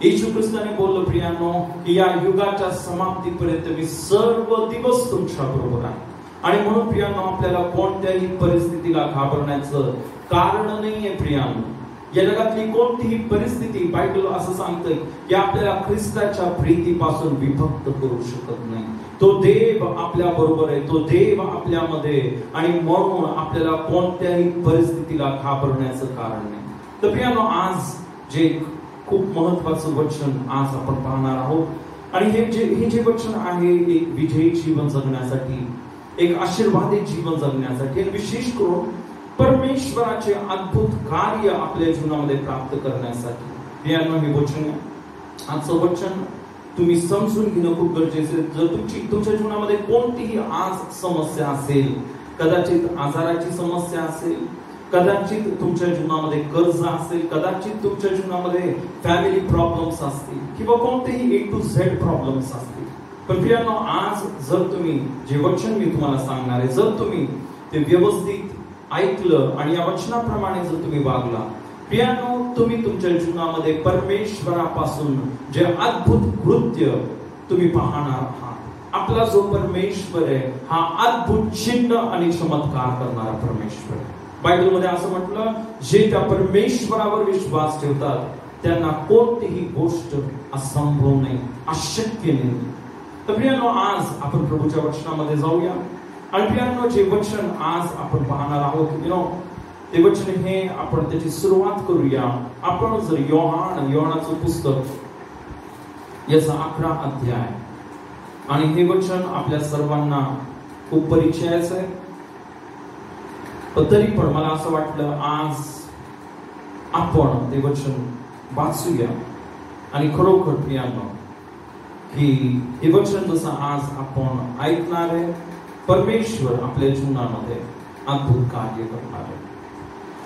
येशू ख्रिस्ताने बोललं प्रियानो की या युगाच्या समाप्तीपर्यंत मी सर्व दिवस तुमच्या बरोबर आहे. आणि म्हणून प्रियानो, आपल्याला कोणत्याही परिस्थितीला घाबरण्याचं कारण नाहीये. प्रियानो, या जगातली कोणतीही परिस्थिती बायबल असं सांगतंय की आपल्याला ख्रिस्ताच्या प्रीतीपासून विभक्त करू शकत नाही. तो देव आपल्या बरोबर आहे, तो देव आपल्यामध्ये, आणि म्हणून आपल्याला कोणत्याही परिस्थितीला घाबरण्याचं कारण नाही. तर प्रियानो, आज जे खूप महत्वाचं वचन आज आपण पाहणार आहोत आणि हे जे वचन आहे एक विजयी जीवन जगण्यासाठी, एक आशीर्वादित जीवन जगण्यासाठी आणि विशेष करून परमेश्वराचे अद्भुत कार्य आपल्या जीवनामध्ये प्राप्त करण्यासाठी. प्रियानो, हे वचन, आजचं वचन तुम्ही समजून घेणं खूप गरजेचं आहे. जर तुमच्या जीवनामध्ये कोणतीही आज समस्या असेल, कदाचित आजाराची समस्या असेल, कदाचित तुमच्या जीवनामध्ये कर्ज असेल, कदाचित तुमच्या जीवनामध्ये फॅमिली प्रॉब्लेम्स असतील किंवा कोणतेही A to Z प्रॉब्लेम्स असतील, पण प्रियानो, आज जर तुम्ही जे वचन मी तुम्हाला सांगणार आहे, जर तुम्ही ते व्यवस्थित ऐकलं आणि या वचनाप्रमाणे जर तुम्ही वागला, प्रियानो, तुम्ही तुमच्या जीवनामध्ये परमेश्वरापासून जे अद्भुत कृत्य तुम्ही पाहणार आहात. आपला जो परमेश्वर आहे हा अद्भुत चिन्ह आणि चमत्कार करणारा परमेश्वर आहे. बायबलमध्ये असं म्हटलं, जे त्या परमेश्वरावर विश्वास ठेवतात त्यांना कोणतीही गोष्ट असंभव नाही, अशक्य नाही. तर प्रियानो, आज आपण प्रभूच्या वचनामध्ये जाऊया आणि प्रियानो, जे वचन आज आपण पाहणार आहोत, ते वचन हे आपण त्याची सुरुवात करूया. आपण जर योहानाचं पुस्तक याचा 11 अध्याय, आणि हे वचन आपल्या सर्वांना खूप परिचयाचं आहे, पण तरी पण मला असं वाटलं आज आपण ते वचन वाचूया आणि खरोखर प्रियानो की हे वचन जसं आज आपण ऐकणार आहे, परमेश्वर आपल्या जीवनामध्ये अद्भुत कार्य करणार आहे.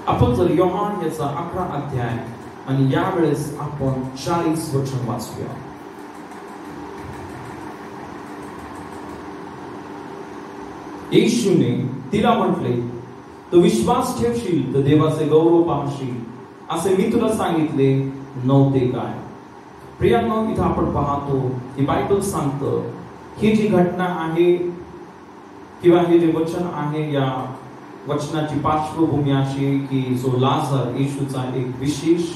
आपण जर योहान याचा 11 अध्याय आणि यावेळेस आपण 40 वचन वाचूया. येशूने तिला म्हटले, तू विश्वास ठेवशील तर देवाचे गौरव पाहशील, असे मी तुला सांगितले नव्हते काय? प्रियांनो, इथं आपण पाहतो की बायबल सांगतं ही जी घटना आहे किंवा हे जे वचन आहे, या वचनाची पार्श्वभूमी अशी की जो लाजर येशूचा एक विशेष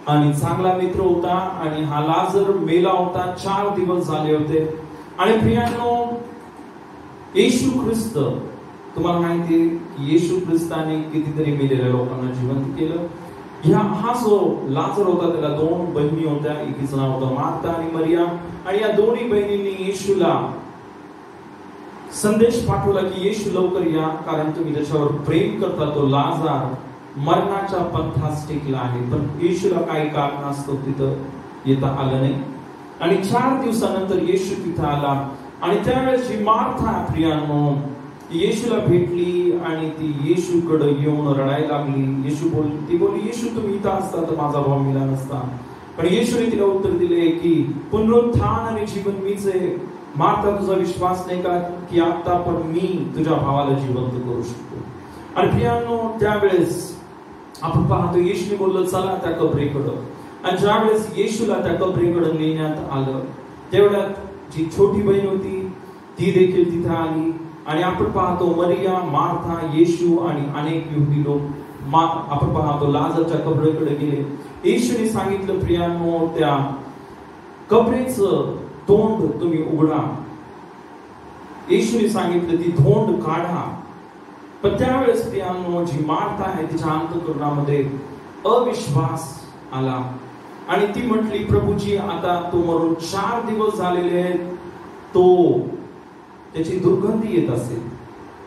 आणि चांगला मित्र होता आणि हा लाजर मेला होता, 4 दिवस झाले होते. आणि प्रियांनो, येशू ख्रिस्त, तुम्हाला माहिती आहे की येशू ख्रिस्ताने कितीतरी मेलेल्या लोकांना जिवंत केलं. हा जो लाजर होता त्याला 2 बहिणी होत्या, एकीचं नाव होतं मार्था आणि मरिया, आणि या दोन्ही बहिणींनी येशूला संदेश पाठवला की येशू लवकर या, कारण तुम्ही त्याच्यावर प्रेम करता, तो लाजार मरणाच्या पथास टेकला आहे. पण येशूला काही कारणास्तव तिथं येता आलं नाही. आणि 4 दिवसानंतर येशू तिथं आला आणि त्यावेळेस जी मार्था प्रियांनो येशूला भेटली आणि ती येशूकडे येऊन रडायला लागली. ती बोलली, येशू तुम्ही इथं असता तर माझा भाऊ मेला नसता. पण येशूने तिला उत्तर दिले की पुनरुत्थान आणि जीवन मीच आहे. मार्था, तुझा विश्वास नाही का की आता पण मी तुझ्या भावाला जिवंत करू शकतो? आणि प्रियांनो, त्यावेळेस आपण पाहतो येशूने बोललं चला त्या कबरीकडं. आणि ज्यावेळेस येशूला त्या कबरीकडे नेण्यात आलं, तेवढ्यात जी छोटी बहीण होती ती देखील तिथे आली. आणि आपण पाहतो मरिया, मार्था, येशू आणि अनेक यहुदी लोक आपण पाहतो लाजरच्या कबरेकडे गेले. येशूने सांगितलं प्रियांनो त्या कबरेचं तोंड तुम्ही उघडा. येशूने सांगितलं ती धोंड काढा. पण त्यावेळेस प्रियांनो जी मार्था आहे तिच्या अंतःकरणामध्ये अविश्वास आला आणि ती म्हटली प्रभूजी आता तो मरून 4 दिवस झालेले आहेत, तो त्याची दुर्गंधी येत असेल.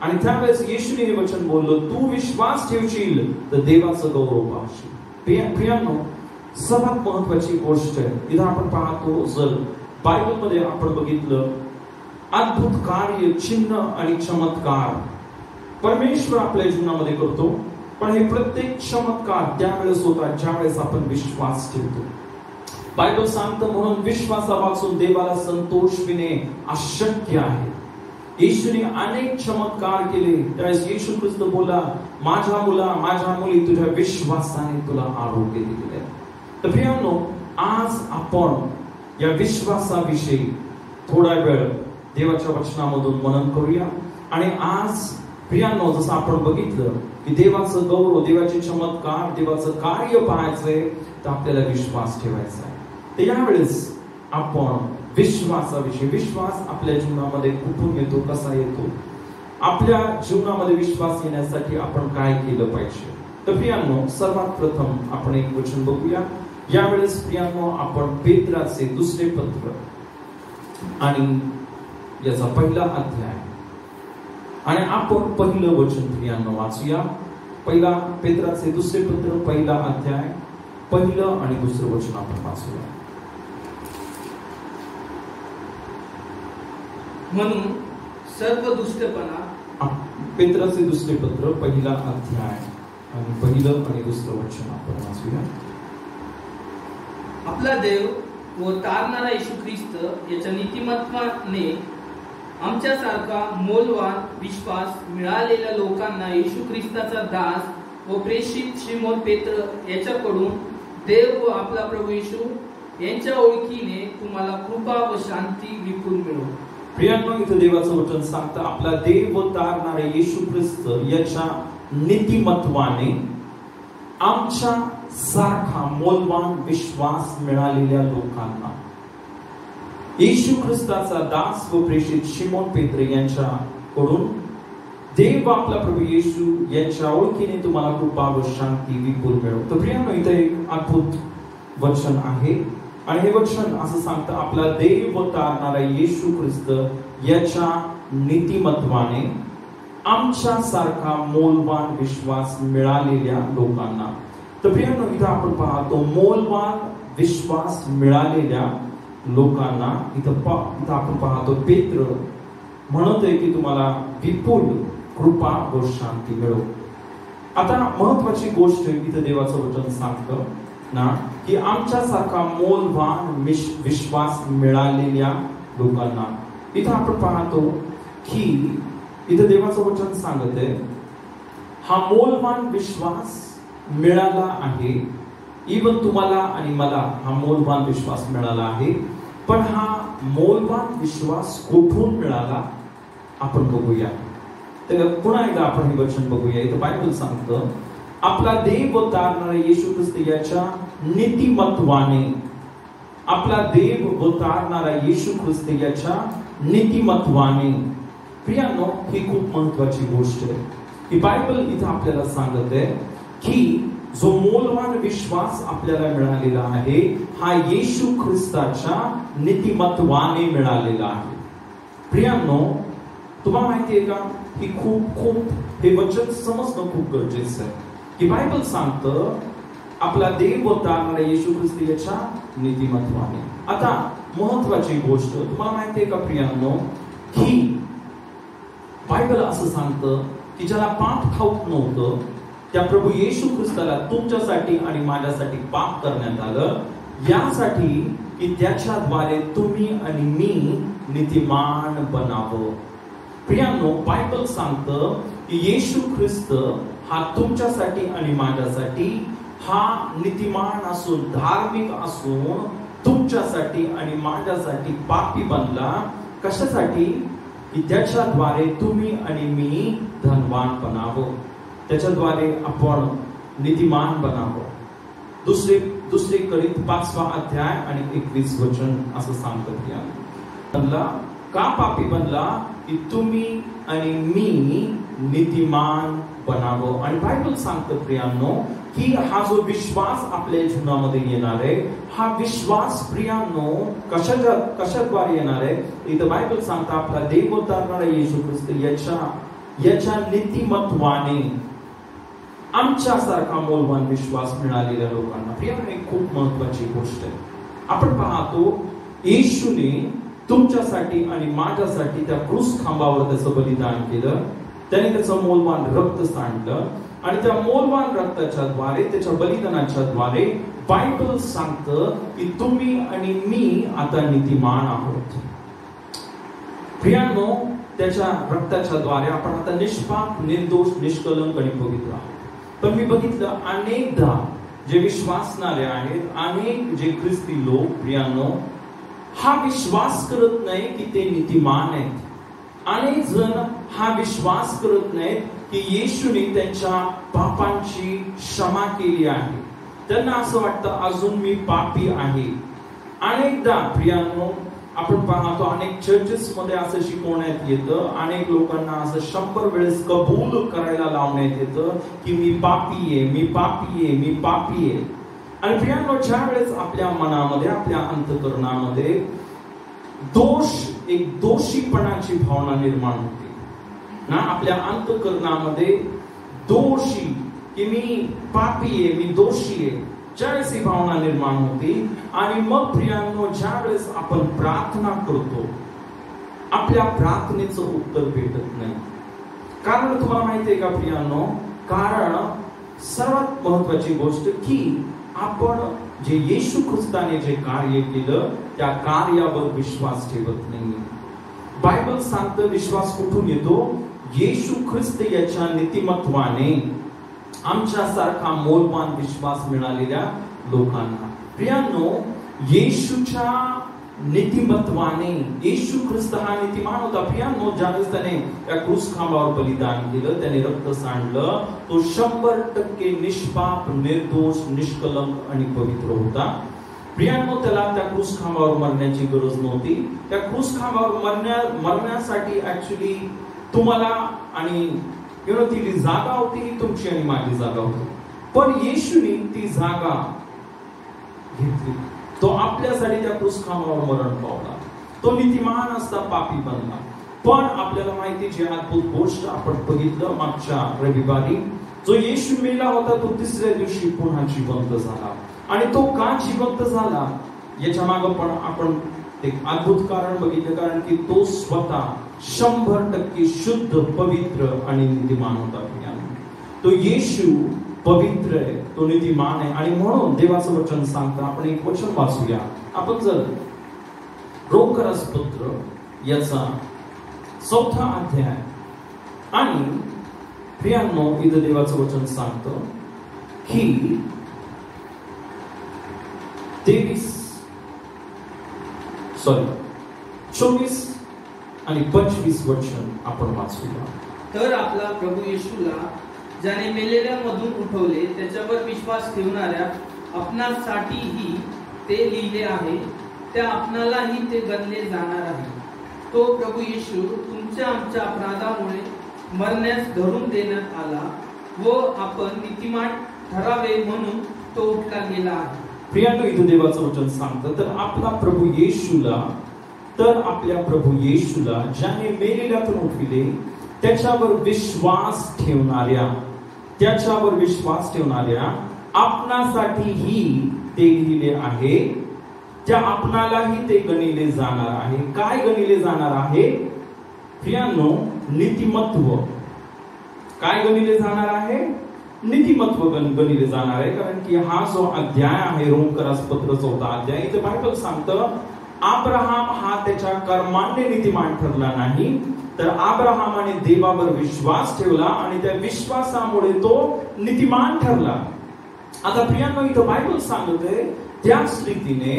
आणि त्यावेळेस येशूने हे वचन बोललं तू विश्वास ठेवशील तर देवाचं गौरव पाहशील. प्रियांनो सर्वात महत्वाची गोष्ट आहे इथं आपण पाहतो जर बायबलमध्ये आपण बघितलं अद्भुत कार्य चिन्ह आणि चमत्कार परमेश्वर आपल्या जीवनामध्ये करतो. पण हे प्रत्येक चमत्कार त्यावेळेस होतात ज्यावेळेस आपण विश्वास ठेवतो. बायबल सांगतं म्हणून विश्वासापासून देवाला संतोषविणे अशक्य आहे. येशूने अनेक चमत्कार केले. त्यावेळेस येशू ख्रिस्त बोला माझ्या मुला माझ्या मुली तुझ्या विश्वासाने तुला आरोग्य दिले. तर प्रियांनो आज आपण या विश्वासाविषयी थोडा वेळ देवाच्या वचनामधून मनन करूया. आणि आज प्रियांनो जसं आपण बघितलं की देवाचं गौरव देवाचे चमत्कार देवाचं कार्य पाहायचंय तर आपल्याला विश्वास ठेवायचा आहे. तर यावेळेस आपण विश्वासाविषयी विश्वास आपल्या जीवनामध्ये कुठून येतो कसा येतो आपल्या जीवनामध्ये विश्वास येण्यासाठी आपण काय केलं पाहिजे. तर प्रियांनो सर्वात प्रथम आपण एक वचन बघूया. यावेळेस प्रियांनो आपण पेत्राचे दुसरे पत्र आणि याचा पहिला अध्याय आणि आपण पहिलं वचन प्रियांनो वाचूया. पहिला पेत्राचे दुसरे पत्र पहिला अध्याय पहिलं आणि दुसरं वचन आपण वाचूया. म्हणून सर्व दुष्टपणा पेत्राचे दुसरे पत्र पहिला अध्याय आणि पहिलं आणि दुसरं वचन आपण वाचूया. आपला देव व तारणारा येशू ख्रिस्त याच्या नीतिमत्वाने आमच्यासारखा मोलवान विश्वास मिळालेल्या लोकांना येशू ख्रिस्ताचा दास व प्रेषित शिमोन पेत्र याच्याकडून देव व आपला प्रभू येशू यांच्या ओळखीने तुम्हाला कृपा व शांती विपुल मिळो. प्रियांनो इथं देवाचं वचन सांगतं आपला देव व तारणारे येशू ख्रिस्त याच्या नीतिमत्वाने आमच्या सारखा मोलवान विश्वास मिळालेल्या लोकांना येशू ख्रिस्ताचा दास व प्रेषित शिमोन पेत्र यांच्याकडून देव आपला प्रभू येशू यांच्या ओळखीने तुम्हाला कृपा व शांती विपुल मिळो. तर प्रियांनो इथे एक अद्भुत वचन आहे आणि हे वचन असं सांगतं आपला देव व तारणारा येशू ख्रिस्त याच्या नीतिमत्वाने आमच्या सारखा मोलवान विश्वास मिळालेल्या लोकांना. तर प्रियांनो इथं आपण पाहतो मोलवान विश्वास मिळालेल्या लोकांना इथं आपण पाहतो पेत्र म्हणतोय की तुम्हाला विपुल कृपा व शांती मिळो. आता महत्वाची गोष्ट इथं देवाचं वचन सांगतं ना की आमच्या सारखा मोलवान विश्वास मिळालेल्या लोकांना. इथं आपण पाहतो की इथं देवाचं वचन सांगत आहे हा मोलवान विश्वास मिळाला आहे. इवन तुम्हाला आणि मला हा मोलवान विश्वास मिळाला आहे. पण हा मोलवान विश्वास कुठून मिळाला आपण बघूया. तर पुन्हा एकदा आपण हे वचन बघूया. इथं बायबल सांगतं आपला देव व तारणारा येशू ख्रिस्त याच्या नीतिमत्वाने आपला देव व तारणारा येशू ख्रिस्त याच्या नीतिमत्वाने. प्रियांनो ही खूप महत्वाची गोष्ट आहे की बायबल इथं आपल्याला सांगत आहे की जो मोलवान विश्वास आपल्याला मिळालेला आहे हा येशू ख्रिस्ताच्या नीतिमत्वाने मिळालेला आहे. प्रियांनो तुम्हाला माहिती आहे का की खूप हे वचन समजणं खूप गरजेचं आहे की बायबल सांगतं आपला देव व तारणारा येशू ख्रिस्त याच्या नीतिमत्वाने. आता महत्वाची गोष्ट तुम्हाला माहिती आहे का प्रियांनो की बायबल असं सांगतं की ज्याला पाप ठाऊक नव्हतं त्या प्रभू येशू ख्रिस्ताला तुमच्यासाठी आणि माझ्यासाठी पाप करण्यात आलं यासाठी की त्याच्याद्वारे तुम्ही आणि मी नीतिमान बनावं. प्रियांनो बायबल सांगतं की येशू ख्रिस्त हा तुमच्यासाठी आणि माझ्यासाठी हा नीतिमान असून धार्मिक असून तुमच्यासाठी आणि माझ्यासाठी पापी बनला. कशासाठी की त्याच्याद्वारे तुम्ही आणि मी धनवान बनावं. त्याच्याद्वारे आपण नीतिमान बनावं. दुसरे करीत 5वा अध्याय आणि 21 वचन असं सांगतं प्रियांनो. बनला का पापी बनला की तुम्ही आणि मी नीतिमान बनावं. आणि बायबल सांगतं प्रियांनो की हा जो विश्वास आपल्या जीवनामध्ये येणार आहे, हा विश्वास प्रियांनो कशाद्वारे येणार आहे. इथं बायबल सांगतं आपला देव उद्धारणारा येशू ख्रिस्त याच्या नीतिमत्वाने आमच्यासारखा मौल्यवान विश्वास मिळालेल्या लोकांना. प्रियांनो एक खूप महत्वाची गोष्ट आहे. आपण पाहतो येशूने तुमच्यासाठी आणि माझ्यासाठी त्या क्रूस खांबावर त्याचं बलिदान केलं. त्याने त्याचं मौल्यवान रक्त सांडलं आणि त्या मौल्यवान रक्ताच्या द्वारे, त्याच्या बलिदानाच्या द्वारे बायबल सांगतं की तुम्ही आणि मी आता नीतिमान आहोत. प्रियांनो त्याच्या रक्ताच्या द्वारे आपण आता निष्पाप, निर्दोष, निष्कलंक आणि पवित्र आहोत. पण मी बघितलं अनेकदा जे विश्वासणारे आहेत, अनेक जे ख्रिस्ती लोक प्रियांनो हा विश्वास करत नाही की ते नीतिमान आहेत. अनेक जण हा विश्वास करत नाहीत की येशूने त्यांच्या पापांची क्षमा केली आहे. त्यांना असं वाटतं अजून मी पापी आहे. अनेकदा प्रियांनो आपण पाहतो अनेक चर्चेस मध्ये असं शिकवण्यात येतं, अनेक लोकांना असं 100 वेळेस कबूल करायला लावण्यात येतं की मी पापी आहे, मी पापी आहे, मी पापी आहे. आणि प्रियांनो ज्या वेळेस आपल्या मनामध्ये, आपल्या अंतःकरणामध्ये एक दोषीपणाची भावना निर्माण होते ना, आपल्या अंतःकरणामध्ये दोषी की मी पापी आहे, मी दोषी आहे, ज्यावेळेस ही भावना निर्माण होती. आणि मग प्रियांनो ज्या वेळेस आपण प्रार्थना करतो आपल्या प्रार्थनेचं उत्तर भेटत नाही. कारण तुम्हाला माहिती आहे का प्रियांनो, कारण सर्वात महत्वाची गोष्ट की आपण जे येशू ख्रिस्ताने जे कार्य केलं त्या कार्यावर विश्वास ठेवत नाही. बायबल सांगतं विश्वास कुठून येतो? येशू ख्रिस्त याच्या नीतिमत्वाने आमच्यासारखा मौल्यवान विश्वास मिळालेल्या लोकांना. प्रियांनो येशूच्या नीतिमत्वाने, येशू ख्रिस्त हा नीतिमान होता. प्रियांनो ज्यावेळेस त्याने त्या क्रूस खांबावर बलिदान केलं, त्याने रक्त सांडलं, तो 100% निष्पाप, निर्दोष, निष्कलंक आणि पवित्र होता. प्रियांनो त्याला त्या क्रूस खांबावर मरण्याची गरज नव्हती. त्या क्रूस खांबावर मरण्यासाठी ऍक्च्युली तुम्हाला आणि ती जागा होती, ही तुमची आणि माझी जागा होती. पण येशूने ती जागा घेतली. तो आपल्यासाठी त्या क्रूस खांबावर मरण पावला. तो नीतिमान असता पापी बनला. पण आपल्याला माहिती जी अद्भुत गोष्ट आपण बघितलं मागच्या रविवारी, जो येशू मेला होता तो 3ऱ्या दिवशी पुन्हा जिवंत झाला. आणि तो का जिवंत झाला याच्या मागे पण आपण एक अद्भुत कारण बघितलं. कारण की तो स्वतः 100% शुद्ध, पवित्र आणि नीतिमान होता. तो येशू पवित्र आहे, तो नीतिमान आहे. आणि म्हणून देवाचं वचन सांगतं, आपण एक वचन वाचूया. आपण जर रोमकरासपत्र याचा 4था अध्याय आणि प्रियांनो इथं देवाचं वचन सांगतं की 24 आणि 25 वचन आपण वाचूया. तर आपला प्रभू येशूला ज्याने मेलेल्यामधून उठवले त्याच्यावर विश्वास ठेवणाऱ्या आपणासाठीही ते लिहिले आहे, त्या आपणालाही ते गणले जाणार आहे. तो प्रभू येशू तुमच्या आमच्या अपराधामुळे मरण्यास धरून देण्यात आला व आपण नीतिमान ठरावे म्हणून तो उठला गेला आहे. प्रियांनो इथे देवाचं वचन सांगतं, तर आपला प्रभू येशूला, तर आपल्या प्रभू येशूला ज्याने मेलेल्यातून उठविले त्याच्यावर विश्वास ठेवणाऱ्या आपणासाठीही ते लिहिले आहे, त्या आपणालाही ते गणिले जाणार आहे. काय गणिले जाणार आहे प्रियांनो? नीतिमत्व. काय गणिले जाणार आहे? नीतिमत्व गणिले जाणार आहे. कारण की हा जो अध्याय आहे रोमकरासपत्र 4था अध्याय, इथे बायबल सांगतं अब्राहम हा त्याच्या कर्माने नीतिमान ठरला नाही, तर अब्राहमाने देवावर विश्वास ठेवला आणि त्या विश्वासामुळे तो नीतिमान ठरला. आता प्रियांनो इथं बायबल सांगते त्याच रीतीने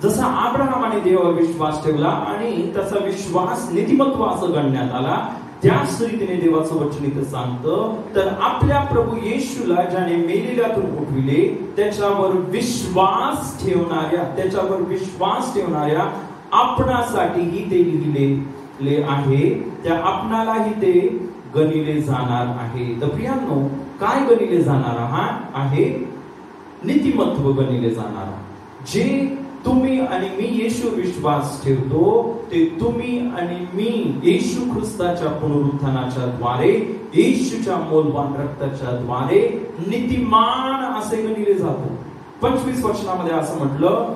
जसा अब्राहमाने देवावर विश्वास ठेवला आणि त्याचा विश्वास नीतिमत्व असं गणण्यात आला, त्याच रीतीने देवाचं वचन इथं सांगतं, तर आपल्या प्रभू येशूला ज्याने मेलेल्यातून उठविले त्याच्यावर विश्वास ठेवणाऱ्या आपणासाठीही ते लिहिलेले आहे, त्या आपणालाही ते गणिले जाणार आहे. तर प्रियांनो, काय गणिले जाणार आहे? नीतिमत्व गणिले जाणार. जे तुम्ही आणि मी येशू विश्वास ठेवतो ते तुम्ही आणि मी येशू ख्रिस्ताच्या पुनरुत्थानाच्या द्वारे, येशूच्या मौल्यवान रक्ताच्या द्वारे नीतिमान असे गणिले जातो. 25 वचनामध्ये असं म्हटलं,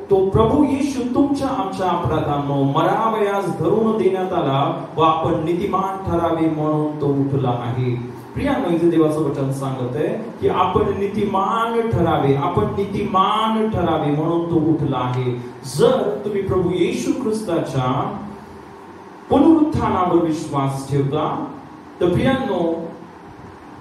तो प्रभू येशू तुमच्या आमच्या अपराधांमुळे मरावयास धरून देण्यात आला व आपण नीतिमान ठरावे म्हणून तो उठला आहे. प्रियांनो, इथे देवाचं वचन सांगत आहे की आपण नीतिमान ठरावे म्हणून तो उठला आहे. जर तुम्ही प्रभू येशू ख्रिस्ताच्या पुनरुत्थानावर विश्वास ठेवता तर प्रियांनो,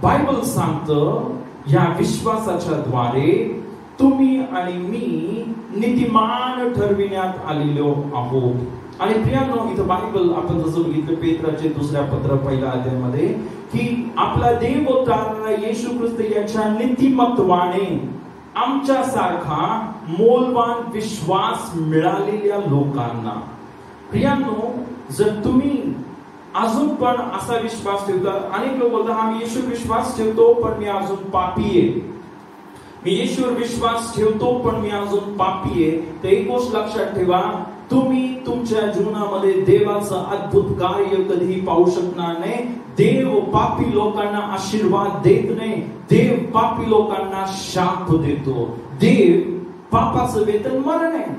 बायबल सांगतं या विश्वासाच्या द्वारे तुम्ही आणि मी नीतिमान ठरविण्यात आलेलो आहोत. आणि प्रियांनो, इथं बायबल आपण जसं बघितलं पेत्राचे दुसऱ्या पत्र पहिल्या अध्यायामध्ये की आपला देव तारणारा येशू ख्रिस्त याच्या नीतिमत्वाने आमच्यासारखा मौल्यवान विश्वास मिळालेल्या लोकांना. प्रियांनो, जर तुम्ही अजून पण असा विश्वास ठेवता, अनेक लोक बोलतात हा मी येशूवर विश्वास ठेवतो पण मी अजून पापी आहे, मी येशूवर विश्वास ठेवतो पण मी अजून पापी आहे. तर एक गोष्ट लक्षात ठेवा, तुम्ही तुमच्या जीवनामध्ये देवाचं अद्भुत कार्य कधीही पाहू शकणार नाही. देव पापी लोकांना आशीर्वाद देत नाही, देव पापी लोकांना शाप देतो. देव पापाचं वेतन मरण आहे.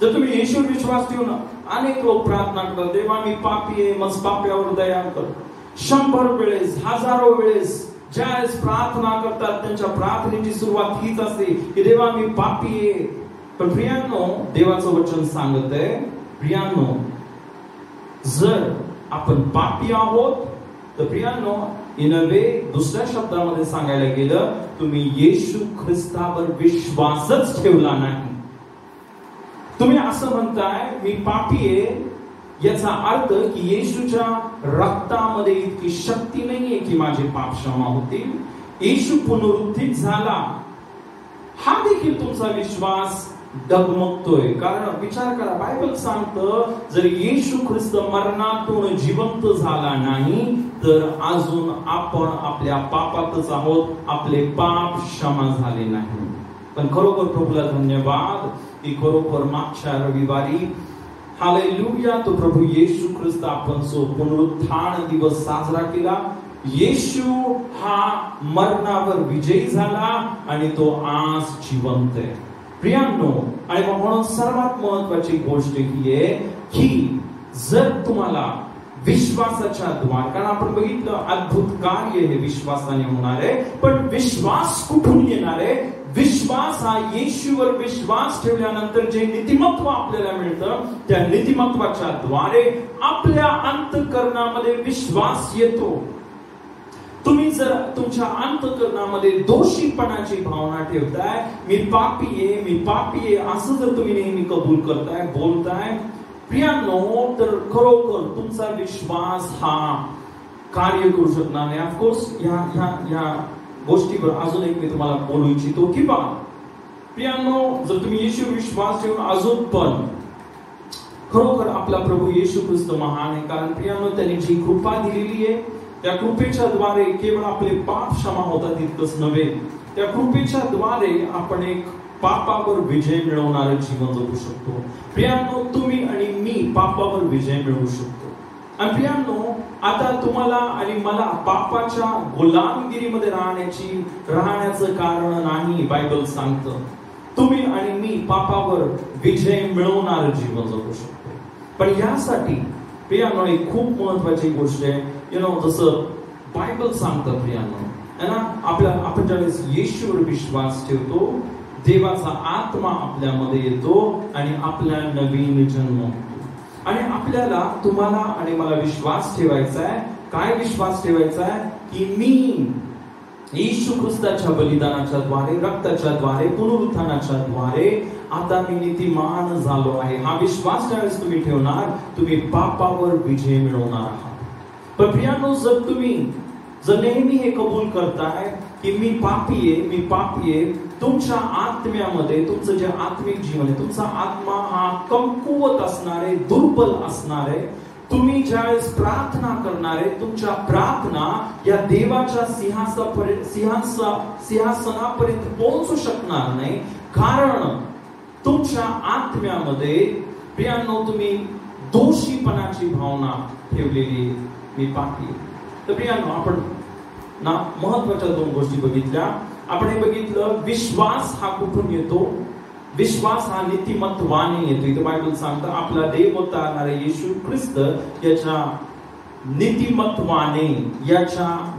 जर तुम्ही येशूवर विश्वास ठेवून अनेक लोक प्रार्थना करतात, देवा मी पापी आहे, मग पाप्यावर दया कर. 100 वेळेस, हजारो वेळेस ज्यावेळेस प्रार्थना करतात त्यांच्या प्रार्थनेची सुरुवात हीच असते की देवा मी पापी आहे. पण प्रियांनो, देवाचं वचन सांगत आहे, प्रियांनो, जर आपण पापी आहोत तर प्रियांनो, इन अ वे दुसऱ्या शब्दामध्ये सांगायला गेलं, तुम्ही येशू ख्रिस्तावर विश्वासच ठेवला नाही. तुम्ही असं म्हणताय मी पापी आहे, याचा अर्थ की येशूच्या रक्तामध्ये इतकी शक्ती नाहीये की माझे पाप क्षमा होतील. येशू पुनरुत्थित झाला हा देखील तुमचा विश्वास डगमगतोय. कारण विचार करा, बायबल सांगतं जर येशू ख्रिस्त मरणातून जिवंत झाला नाही तर अजून आपण आपल्या पापातच आहोत, आपले पाप क्षमा झाले नाही. पण खरोखर प्रभूला धन्यवाद की खरोखर मागच्या रविवारी हालेलुया तो प्रभू येशू ख्रिस्त आपण जो पुनरुत्थान दिवस साजरा केला. येशू हा मरणावर विजयी झाला आणि तो आज जिवंत आहे. प्रियांनो, आणि म्हणून सर्वात महत्वाची गोष्ट ही आहे की जर तुम्हाला विश्वासाच्या द्वारे, कारण आपण बघितलं अद्भुत कार्य हे विश्वासाने होणार आहे, पण विश्वास कुठून येणार आहे? विश्वास हा येशूवर विश्वास ठेवल्यानंतर जे नीतिमत्व आपल्याला मिळतं त्या नीतिमत्वाच्या द्वारे आपल्या अंतःकरणामध्ये विश्वास येतो. तुम्ही जर तुमच्या अंतःकरणामध्ये दोषीपणाची भावना ठेवताय, मी पापी आहे असं जर तुम्ही नेहमी कबूल करताय, बोलताय, प्रियांनो, तर खरोखर तुमचा विश्वास हा कार्य करू शकणार नाही. ऑफकोर्स ह्या गोष्टीवर अजून एक मी तुम्हाला बोलू इच्छितो की प्रियांनो, जर तुम्ही येशू विश्वास ठेवून अजून पण खरोखर आपला प्रभू येशू ख्रिस्त महान आहे. कारण प्रियांनो, त्यांनी जी कृपा दिलेली आहे त्या कृपेच्या द्वारे केवळ आपले पाप क्षमा होतात इतकंच नव्हे, त्या कृपेच्या द्वारे आपण एक पापावर विजय मिळवणारं जीवन जगू शकतो. प्रियांनो, तुम्ही आणि मी पापावर विजय मिळवू शकतो. आणि प्रियांनो, आता तुम्हाला आणि मला पापाच्या गुलामगिरीमध्ये राहण्याचं कारण नाही. बायबल सांगतं तुम्ही आणि मी पापावर विजय मिळवणारं जीवन जगू शकतो. पण यासाठी प्रियांनो एक खूप महत्वाची गोष्ट आहे, जसं बायबल सांगतं प्रियांनो, आपण ज्यावेळेस येशूवर विश्वास ठेवतो देवाचा आत्मा आपल्यामध्ये येतो आणि आपला नवीन जन्म होतो. आणि आपल्याला, तुम्हाला आणि मला विश्वास ठेवायचा आहे. काय विश्वास ठेवायचा आहे? की मी येशू ख्रिस्ताच्या बलिदानाच्या द्वारे, रक्ताच्या द्वारे, पुनरुत्थानाच्या द्वारे आता मी नीतिमान झालो आहे. हा विश्वास ज्यावेळेस तुम्ही ठेवणार, तुम्ही पापावर विजय मिळवणार आहात. पण प्रियांनो, जर नेहमी हे कबूल करताय की मी पापी आहे, तुमच्या आत्म्यामध्ये तुमचं जे आत्मिक जीवन आहे, तुमचा आत्मा हा कमकुवत असणार आहे, दुर्बल असणार आहे. तुम्ही ज्यावेळेस प्रार्थना करणार आहे, तुमच्या प्रार्थना या देवाच्या सिंहासनापर्यंत पोहोचू शकणार नाही. कारण तुमच्या आत्म्यामध्ये प्रियांनो तुम्ही दोषीपणाची भावना ठेवलेली, मी पापी आहे. तर प्रियांनो, आपण ना महत्वाच्या 2 गोष्टी बघितल्या. आपण हे बघितलं, विश्वास हा कुठून येतो? विश्वास हा नीतिमत्वाने येतो. इथे बायबल सांगतं आपला देव तारणारे येशू ख्रिस्त याच्या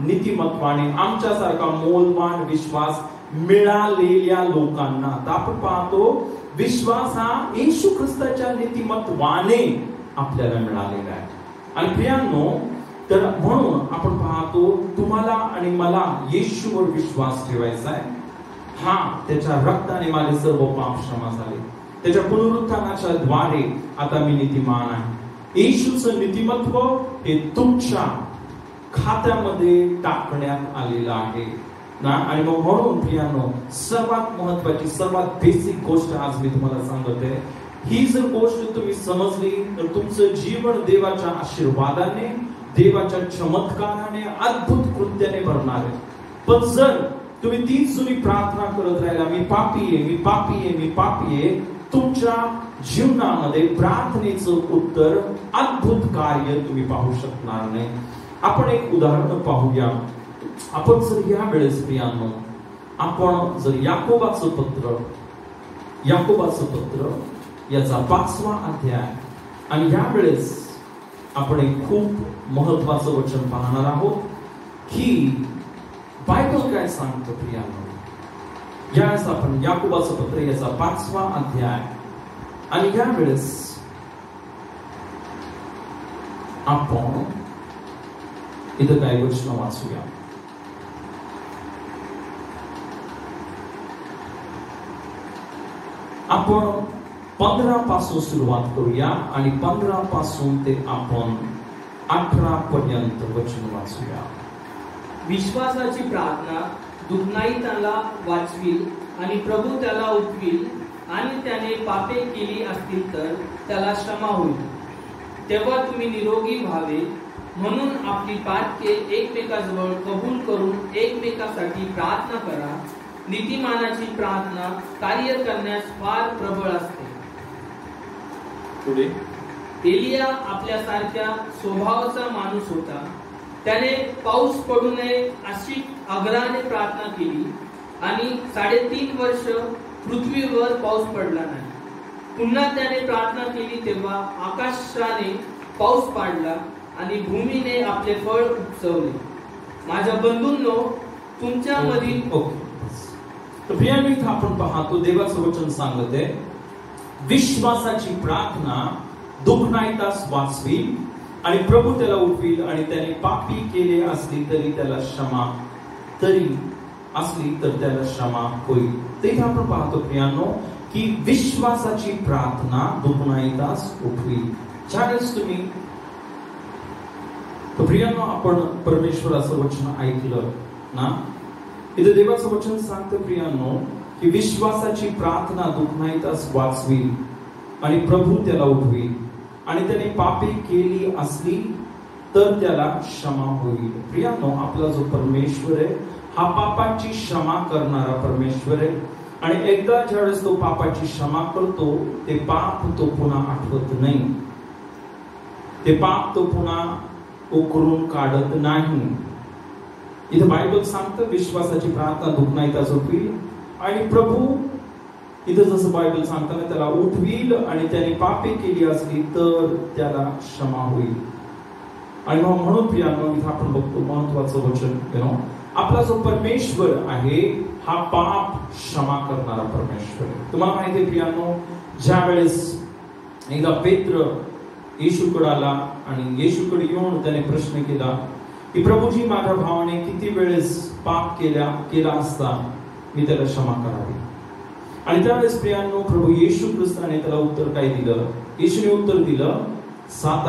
नीतिमत्वाने आमच्यासारखा मौल्यवान विश्वास मिळालेल्या लोकांना. तर आपण पाहतो विश्वास हा येशू ख्रिस्ताच्या नीतिमत्वाने आपल्याला मिळालेला आहे. आणि प्रियांनो, तर म्हणून आपण पाहतो तुम्हाला आणि मला येशूवर विश्वास ठेवायचा आहे. हा, त्याच्या रक्ताने माझे सर्व पाप क्षमा झाले, त्याच्या पुनरुत्थानाच्या द्वारे आता मी नीतिमान आहे. येशूचं नीतिमत्व हे तुमच्या खात्यामध्ये टाकण्यात आलेलं आहे ना. आणि मग म्हणून प्रियांनो, सर्वात महत्वाची, सर्वात बेसिक गोष्ट आज मी तुम्हाला सांगत आहे. ही जर गोष्ट तुम्ही समजली तर तुमचं जीवन देवाच्या आशीर्वादाने, देवाच्या चमत्काराने, अद्भुत कृत्याने भरणार आहे. पण जर तुम्ही तीच जुनी प्रार्थना करत राहिला, मी पापी आहे, तुमच्या जीवनामध्ये प्रार्थनेचं उत्तर, अद्भुत कार्य तुम्ही पाहू शकणार नाही. आपण एक उदाहरण पाहूया. आपण जर या वेळेस प्रियांनो, आपण जर याकोबाचं पत्र याचा 5वा अध्याय, आणि या वेळेस आपण एक खूप महत्वाचं वचन पाहणार आहोत की बायबल काय सांगतं प्रियांनो. यावेळेस आपण याकोबाचं पत्र याचा 5वा अध्याय, आणि या वेळेस आपण इथं काही वचन वाचूया. आपण 15 पासून सुरुवात करूया आणि 15 पासून ते आपण 18 पर्यंत वचन वाचूया. विश्वासाची प्रार्थना दुःखनाईताला वाचविल आणि प्रभू त्याला उठविल, आणि त्याने पापे केली असतील तर त्याला क्षमा होईल. तेव्हा तुम्ही निरोगी व्हावे. म्हणून आपली पातके एकमेकाजवळ कबूल करून एकमेकासाठी प्रार्थना करा. नीतिमानाची प्रार्थना कार्य करण्यास फार प्रबळ असते. पुढे, एलिया आपल्यासारख्या स्वभावाचा माणूस होता. त्याने पाऊस पडू नये अशी आग्रहाने प्रार्थना केली, आणि 3.5 वर्ष पृथ्वीवर पाऊस पडला नाही. पुन्हा त्याने प्रार्थना केली, तेव्हा आकाशाने पाऊस पाडला आणि भूमीने आपले फळ उपसवले. माझ्या बंधूंनो, तुमच्यामधील तर प्रियांनो, इथं आपण पाहतो देवाचं वचन सांगत आहे, विश्वासाची प्रार्थना दुःखनाईतास वाचवी आणि प्रभू त्याला उठवील, आणि त्याने पापी केले असली तरी त्याला क्षमा होईल. ते आपण पाहतो प्रियांनो की विश्वासाची प्रार्थना दुःखनाईतास उठवील. ज्यावेळेस तुम्ही, प्रियांनो, आपण परमेश्वराचं वचन ऐकलं ना, इथे देवाचं वचन सांगतं प्रियांनो की विश्वासाची प्रार्थना दुःखनाईतास वाचवी आणि प्रभू त्याला उठवील, आणि त्याने पापे केली असली तर त्याला क्षमा होईल. प्रियांनो, आपला जो परमेश्वर आहे हा पापाची क्षमा करणारा परमेश्वर आहे. आणि एकदा ज्यावेळेस तो पापाची क्षमा करतो, ते पाप तो पुन्हा आठवत नाही, ते पाप तो पुन्हा उकरून काढत नाही. इथे बायबल सांगतं विश्वासाची प्रार्थना दुःखनाईतास उठवील आणि प्रभू, इथं जसं बायबल सांगताना त्याला उठवील, आणि त्याने पापे केली असली तर त्याला क्षमा होईल. आणि म्हणून प्रियांनो, इथं आपण बघतो महत्वाचं वचन, आपला जो परमेश्वर आहे हा पाप क्षमा करणारा परमेश्वर आहे. तुम्हाला माहिती आहे प्रियांनो, ज्या वेळेस एकदा पेत्र येशूकडे आला आणि येशूकडे येऊन त्याने प्रश्न केला की प्रभूजी, माझ्या भावाने किती वेळेस पाप केला असता मी त्याला क्षमा करावी. आणि त्यावेळेस प्रियांनो, प्रभू येशू ख्रिस्ताने त्याला उत्तर काय दिलं? येशूने उत्तर दिलं 7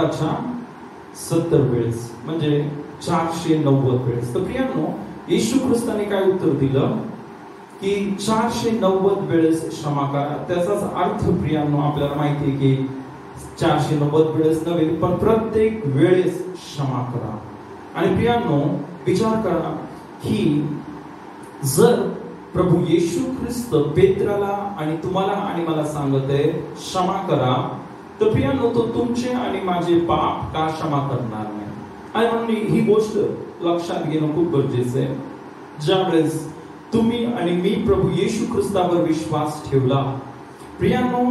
70 वेळेस, म्हणजे 490 वेळेस. तर प्रियांनो, येशू ख्रिस्ताने काय उत्तर दिलं की 490 वेळेस क्षमा करा. त्याचाच अर्थ प्रियांनो आपल्याला माहिती आहे की 490 वेळेस नव्हे, पण प्रत्येक वेळेस क्षमा करा. आणि प्रियांनो, विचार करा की जर प्रभू येशू ख्रिस्त पेत्राला आणि तुम्हाला आणि मला सांगत आहे क्षमा करा, तर प्रियांनो तो तुमचे आणि माझे पाप का क्षमा करणार नाही? आणि म्हणून ही गोष्ट लक्षात घेणं खूप गरजेचं आहे. ज्यावेळेस तुम्ही आणि मी प्रभू येशू ख्रिस्तावर विश्वास ठेवला प्रियांनो,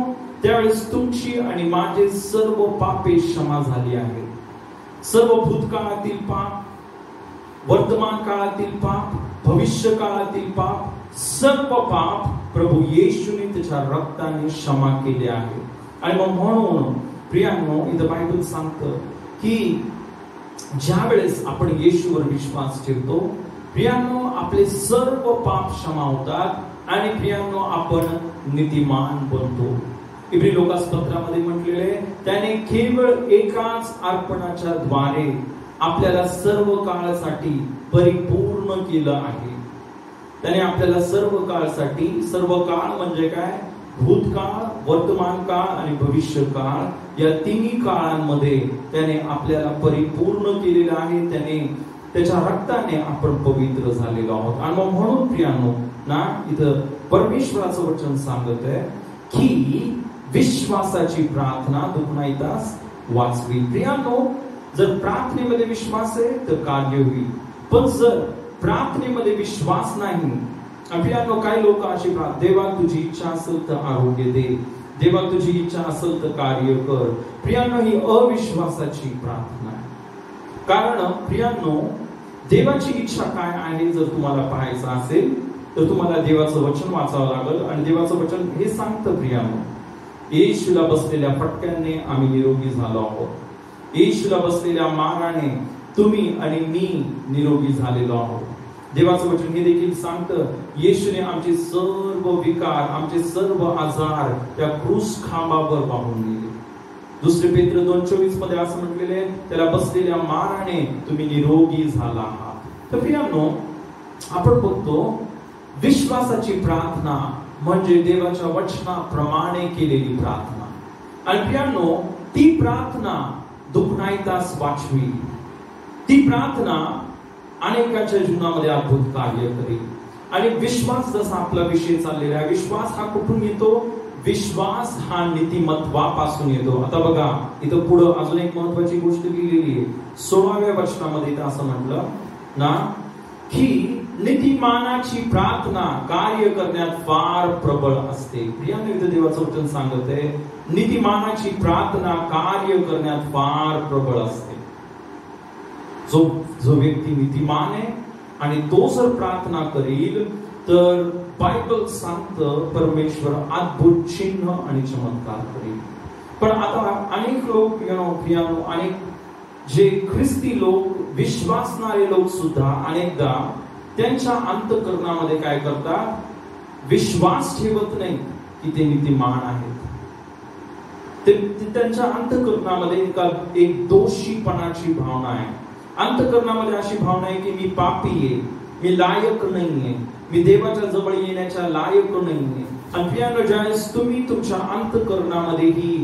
त्यावेळेस तुमची आणि माझे सर्व पापे क्षमा झाली आहेत. सर्व भूतकाळातील पाप, वर्तमान काळातील पाप, भविष्य काळातील पाप, सर्व पाप प्रभू येशूने त्याच्या रक्ताने क्षमा केले आहे. आणि मग म्हणून प्रियांनो, इथं बायबल सांगतं की ज्या वेळेस आपण येशूवर विश्वास ठेवतो प्रियांनो, आपले सर्व पाप क्षमा होतात आणि प्रियांनो आपण नीतिमान बनतो. इब्री लोकास पत्रामध्ये म्हटलेले, त्याने केवळ एकाच अर्पणाच्या द्वारे आपल्याला सर्व काळासाठी परिपूर्ण केलं आहे. त्याने आपल्याला सर्व काळासाठी, सर्व काळ म्हणजे काय? भूतकाळ, वर्तमान काळ आणि भविष्य काळ, या तिन्ही काळांमध्ये त्याने आपल्याला परिपूर्ण केलेलं आहे. त्याने त्याच्या रक्ताने आपण पवित्र झालेलो आहोत. आणि मग म्हणून प्रियांनो ना, इथं परमेश्वराचं वचन सांगत आहे की विश्वासाची प्रार्थना दुखण्याइतास वाचवी. प्रियांनो, जर प्रार्थनेमध्ये विश्वास आहे तर कार्य होईल, पण जर प्रार्थनेमध्ये विश्वास नाही, प्रियांनो काही लोक अशी प्रार्थना, देवा तुझी इच्छा असेल तर आरोग्य दे, देवा तुझी इच्छा असेल तर कार्य कर. प्रियांनो, ही अविश्वासाची प्रार्थना आहे. कारण प्रियांनो, देवाची इच्छा काय आहे जर तुम्हाला पाहायचं असेल तर तुम्हाला देवाचं वचन वाचावं लागेल. आणि देवाचं वचन हे सांगतं प्रियांनो, येशूला बसलेल्या फटक्याने आम्ही निरोगी झालो आहोत. येशूला बसलेल्या माराने तुम्ही आणि मी निरोगी झालेलो आहोत. देवाचं वचन हे देखील सांगतं, येशूने आमचे सर्व विकार, आमचे सर्व आजार त्या क्रूस खांबावर वाहून नेले. दुसरे पेत्र 2:24 मध्ये असं म्हटलेले, त्याला बसलेल्या माराने तुम्ही निरोगी झाला आहात. तर प्रियांनो, आपण बघतो विश्वासाची प्रार्थना म्हणजे देवाच्या वचनाप्रमाणे केलेली प्रार्थना. आणि प्रियांनो, ती प्रार्थना दुखण्याइतास वाचवी. ती प्रार्थना अनेकांच्या जीवनामध्ये अद्भुत कार्य करेल. आणि विश्वास, जसा आपला विषय चाललेला आहे, विश्वास हा कुठून येतो? विश्वास हा नीतिमत्वापासून येतो. आता बघा, इथं पुढे अजून एक महत्वाची गोष्ट लिहिलेली आहे. 16व्या वचनामध्ये इथं असं म्हटलं ना की नीतिमानाची प्रार्थना कार्य करण्यात फार प्रबळ असते. प्रियांनो, इथं देवाचं वचन सांगत आहे, नीतिमानाची प्रार्थना कार्य करण्यात फार प्रबळ असते. जो व्यक्ती नीतिमान आहे आणि तो जर प्रार्थना करील तर बायबल सांगतं परमेश्वर अद्भुत चिन्ह आणि चमत्कार करेल. पण आता अनेक लोक प्रियांनो, अनेक जे ख्रिस्ती लोक, विश्वासणारे लोक सुद्धा अनेकदा त्यांच्या अंतःकरणामध्ये काय करतात? विश्वास ठेवत नाही की ते नीतिमान आहेत. ते त्यांच्या अंतःकरणामध्ये एक दोषीपणाची भावना आहे. अंतःकरणामध्ये अशी भावना आहे की मी पापी आहे, मी लायक नाहीये, मी देवाच्या जवळ येण्याच्या लायक नाहीये. आणि प्रियांनो, ज्यावेळेस तुम्ही तुमच्या अंतःकरणामध्ये ही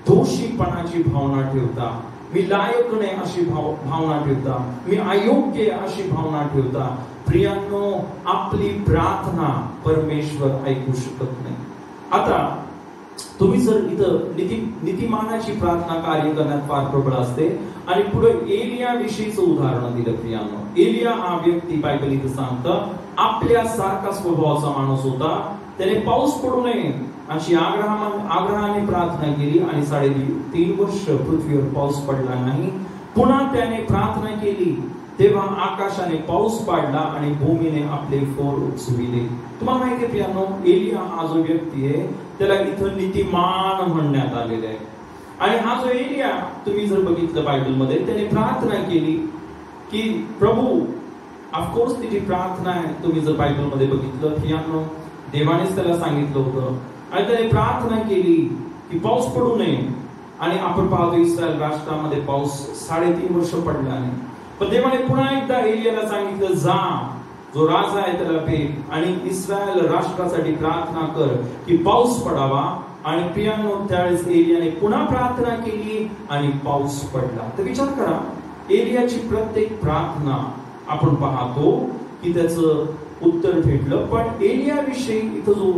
दोषीपणाची भावना ठेवता, मी लायक नाही अशी भावना ठेवता, मी अयोग्य अशी भावना ठेवता, प्रियांनो, आपली प्रार्थना परमेश्वर ऐकू शकत नाही. आता तुम्ही जर इथं नीतिमानाची प्रार्थना कार्य करण्यात फार प्रबळ असते. आणि पुढे एलिया विषयीचं उदाहरण दिलं प्रियांनो. एलिया हा व्यक्ती बायबल इथं सांगतं आपल्या सारखा स्वभावाचा माणूस होता. त्याने पाऊस पडू नये अशी आग्रहाने प्रार्थना केली आणि 3.5 वर्ष पृथ्वीवर पाऊस पडला नाही. पुन्हा त्याने प्रार्थना केली तेव्हा आकाशाने पाऊस पाडला आणि भूमीने आपले फोड उचविले. तुम्हाला माहिती आहे प्रियांनो, एलिया हा जो व्यक्ती आहे त्याला इथं नीतिमान म्हणण्यात आलेलं आहे. आणि हा जो एलिया तुम्ही जर बघितलं बायबलमध्ये, त्याने प्रार्थना केली की प्रभू, ऑफकोर्स तिची प्रार्थना आहे, तुम्ही जर बायबलमध्ये बघितलं प्रियांनो, देवानेच त्याला सांगितलं होतं. आणि त्याने प्रार्थना केली की पाऊस पडू नये. आणि आपण पाहतो इस्रायल राष्ट्रामध्ये पाऊस 3.5 वर्ष पडला नाही. पण देवाने पुन्हा एकदा एलियाला सांगितलं, जा जो राजा आहे त्याला भेट आणि इस्रायल राष्ट्रासाठी प्रार्थना कर की पाऊस पडावा. आणि प्रियांनो, त्यावेळेस एलियाने पुन्हा प्रार्थना केली आणि पाऊस पडला. तर विचार करा, एलियाची प्रत्येक प्रार्थना आपण पाहतो की त्याचं उत्तर भेटलं. पण एलियाविषयी इथं जो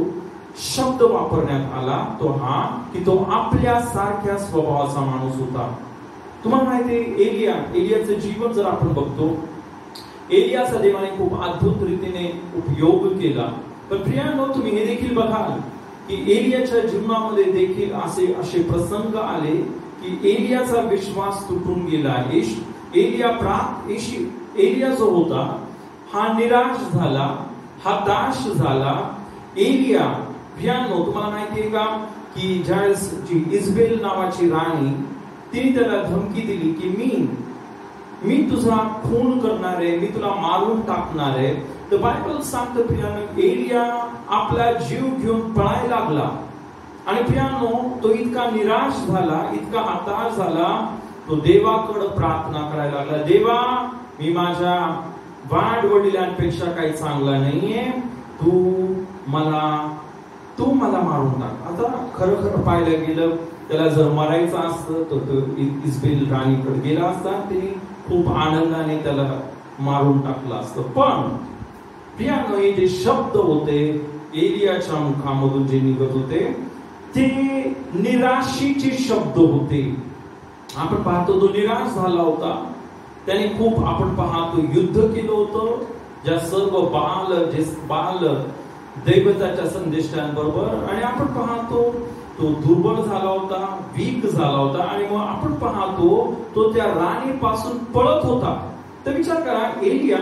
शब्द वापरण्यात आला तो हा की तो आपल्या सारख्या स्वभावाचा माणूस होता. तुम्हाला माहिती आहे, एलियाचं जीवन जर आपण बघतो, एलियाचा देवाने खूप अद्भुत रीतीने उपयोग केला. पण प्रियांनो, तुम्ही हे देखील बघाल की एलियाच्या जीवनामध्ये देखील असे प्रसंग आले की एलियाचा विश्वास तुटून गेला. एलिया जो होता हा निराश झाला, हताश झाला. एलिया, प्रियांनो, तुम्हाला माहिती आहे का की ज्यावेळेस जी इजबेल नावाची राणी, तिने त्याला धमकी दिली की मी तुझा खून करणार आहे, मी तुला मारून टाकणार आहे. तर बायबल सांगतं प्रियांनो, एलिया आपला जीव घेऊन पळायला लागला. आणि प्रियांनो, तो इतका निराश झाला, इतका हताश झाला, तो देवाकडे प्रार्थना करायला लागला, देवा, मी माझ्या वाडवडिलांपेक्षा काही चांगला नाहीये, तू मला मारून टाक. आता खरं पाहायला गेलं, त्याला जर मरायचं असतं तर तो इजबेल राणीकडे गेला असता, तिने खूप आनंदाने त्याला मारून टाकलं असतं. पण प्रियांनो, हे जे शब्द होते एलियाच्या मुखामधून जे निघत होते ते निराशेचे शब्द होते. आपण पाहतो तो निराश झाला होता. त्याने खूप, आपण पाहतो, युद्ध केलं होतं ज्या सर्व बाल दैवताच्या संदेशांबरोबर. आणि आपण पाहतो तो दुर्बल झाला होता, वीक झाला होता. आणि मग आपण पाहतो तो त्या राणीपासून पळत होता. तर विचार करा, एलिया,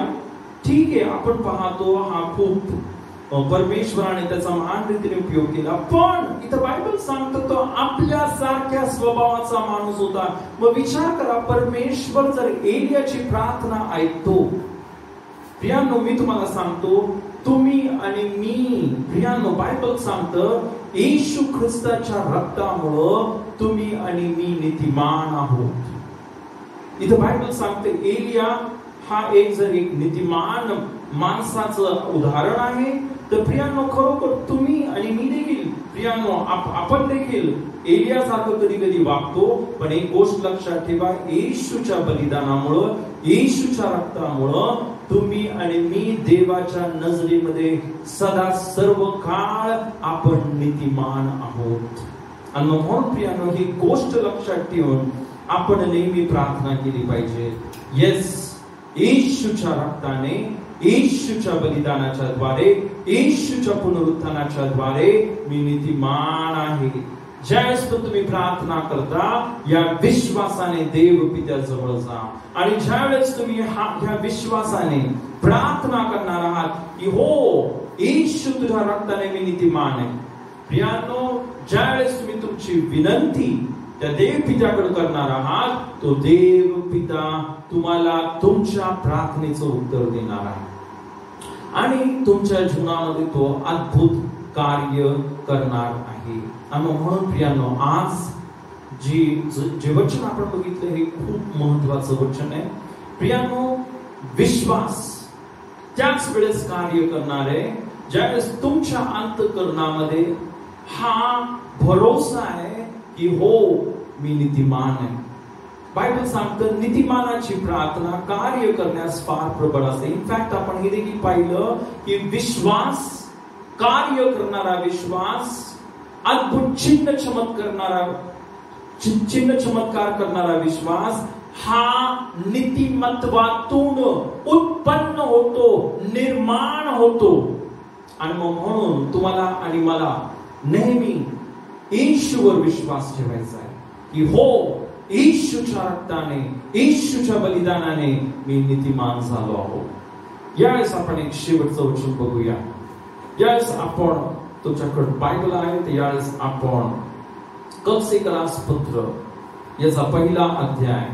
ठीक आहे, आपण पाहतो हा खूप परमेश्वराने त्याचा महान रीतीने उपयोग केला. पण इथं बायबल सांगतो तो आपल्या सारख्या स्वभावाचा माणूस होता. मग विचार करा, परमेश्वर जर एलियाची प्रार्थना ऐकतो, प्रियांनो, मी तुम्हाला सांगतो, तुम्ही आणि मी, प्रियांनो, बायबल सांगतं येशू ख्रिस्ताच्या रक्तामुळं तुम्ही आणि मी नीतिमान आहोत. इथं बायबल सांगते एलिया हा एक नीतिमान माणसाचं उदाहरण आहे. तर प्रियांनो, खरोखर तुम्ही आणि मी देखील, प्रियांनो, आपण देखील एलियासारखं कधी कधी वागतो. पण एक गोष्ट लक्षात ठेवा, येशूच्या बलिदानामुळं, येशूच्या रक्तामुळं तुम्ही आणि मी देवाच्या नजरेमध्ये सदा सर्व काळ आपण नीतिमान आहोत. आणि म्हणून प्रियांनो, ही गोष्ट लक्षात ठेवून आपण नेहमी प्रार्थना केली पाहिजे. येस, येशूच्या रक्ताने, येशूच्या बलिदानाच्या द्वारे, येशूच्या पुनरुत्थानाच्या द्वारे मी नीतिमान आहे. ज्यावेळेस तुम्ही प्रार्थना करता, या विश्वासाने देव पित्याजवळ जा. आणि ज्यावेळेस तुम्ही ह्या विश्वासाने प्रार्थना करणार आहात की हो, येशू तुझ्या रक्ताने मी नीतिमान आहे. प्रियांनो, ज्यावेळेस तुम्ही तुमची विनंती त्या देव पित्याकडे करणार आहात, तो देव पिता तुम्हाला तुमच्या प्रार्थनेचं उत्तर देणार आहे आणि तुमच्या जीवनामध्ये तो अद्भुत कार्य करणार आहे. आणि म्हणून प्रियांनो, आज जे वचन आपण बघितलं हे खूप महत्वाचं वचन आहे. प्रियांनो, विश्वास त्याच वेळेस कार्य करणार आहे ज्यावेळेस तुमच्या अंतःकरणामध्ये हा भरोसा आहे की हो, मी नीतिमान आहे. बायबल सांगतं नीतिमानाची प्रार्थना कार्य करण्यास फार प्रबळ असते. इनफॅक्ट आपण हे देखील पाहिलं की विश्वास, कार्य करणारा विश्वास, अद्भुत चिन्ह चमत्कार करणारा विश्वास हा नीतिमत्वातून उत्पन्न होतो, निर्माण होतो. आणि म्हणून तुम्हाला आणि मला नेहमी येशूवर विश्वास ठेवायचा आहे की हो, येशूच्या रक्ताने, येशूच्या बलिदानाने मी नीतिमान झालो आहोत. यावेळेस आपण एक शेवटचं वचन बघूया. यावेळेस आपण, तुमच्याकडे बायबल आहे तर यावेळेस आपण कलसीकरास पत्र याचा पहिला अध्याय,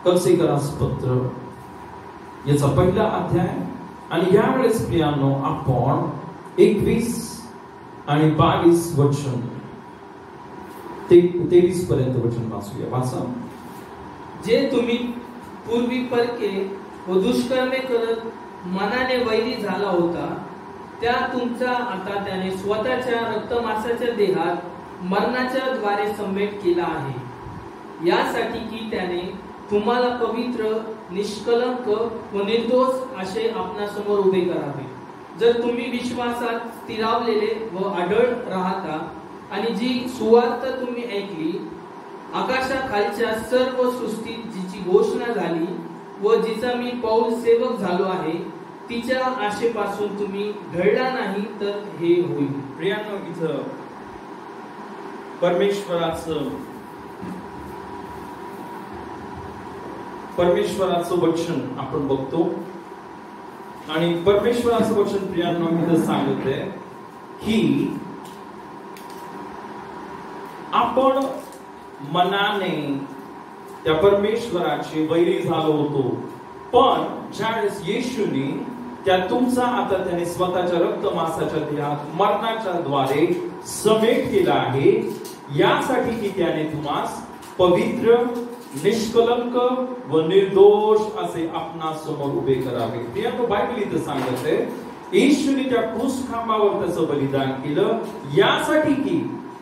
कलसीकरास पत्र याचा पहिला अध्याय. आणि यावेळेस प्रियांनो, आपण 21 आणि 22 वचन 23 पर्यंत वचन वाचूया. वाचा. जे तुम्ही पूर्वी परके व दुष्कर्मे करत मनाने वैरी झाला होता, त्या तुमचा आता त्याने स्वतःच्या रक्तमांसाच्या देहात मरणाच्या द्वारे समेट केला आहे, यासाठी की त्याने तुम्हाला पवित्र, निष्कलंक व निर्दोष असे आपणासमोर उभे करावे. जर तुम्ही विश्वासात स्थिरावलेले व अढळ राहता आणि जी सुवार्त तुम्ही ऐकली, आकाशाखालच्या सर्व सृष्टीत जिची घोषणा झाली व जिचा मी पौल सेवक झालो आहे, तिच्या आशेपासून तुम्ही ढळला नाही तर हे होईल. प्रियांनो, इथं परमेश्वराचं वचन आपण बघतो आणि परमेश्वराचं वचन प्रियांनो इथं सांगते की आपण मनाने त्या परमेश्वराचे वैरी झालो होतो, पण ज्यावेळेस येशूने त्या तुमचा आता त्याने स्वतःच्या रक्तमांसाच्या देहात मरणाच्या द्वारे समेट केला आहे, यासाठी की त्याने तुम्हास पवित्र, निष्कलंक व निर्दोष असे आपणासमोर उभे करावे. प्रियांनो, बायबल इथं सांगत आहे येशूने त्या क्रूस खांबावर त्याचं बलिदान केलं, यासाठी की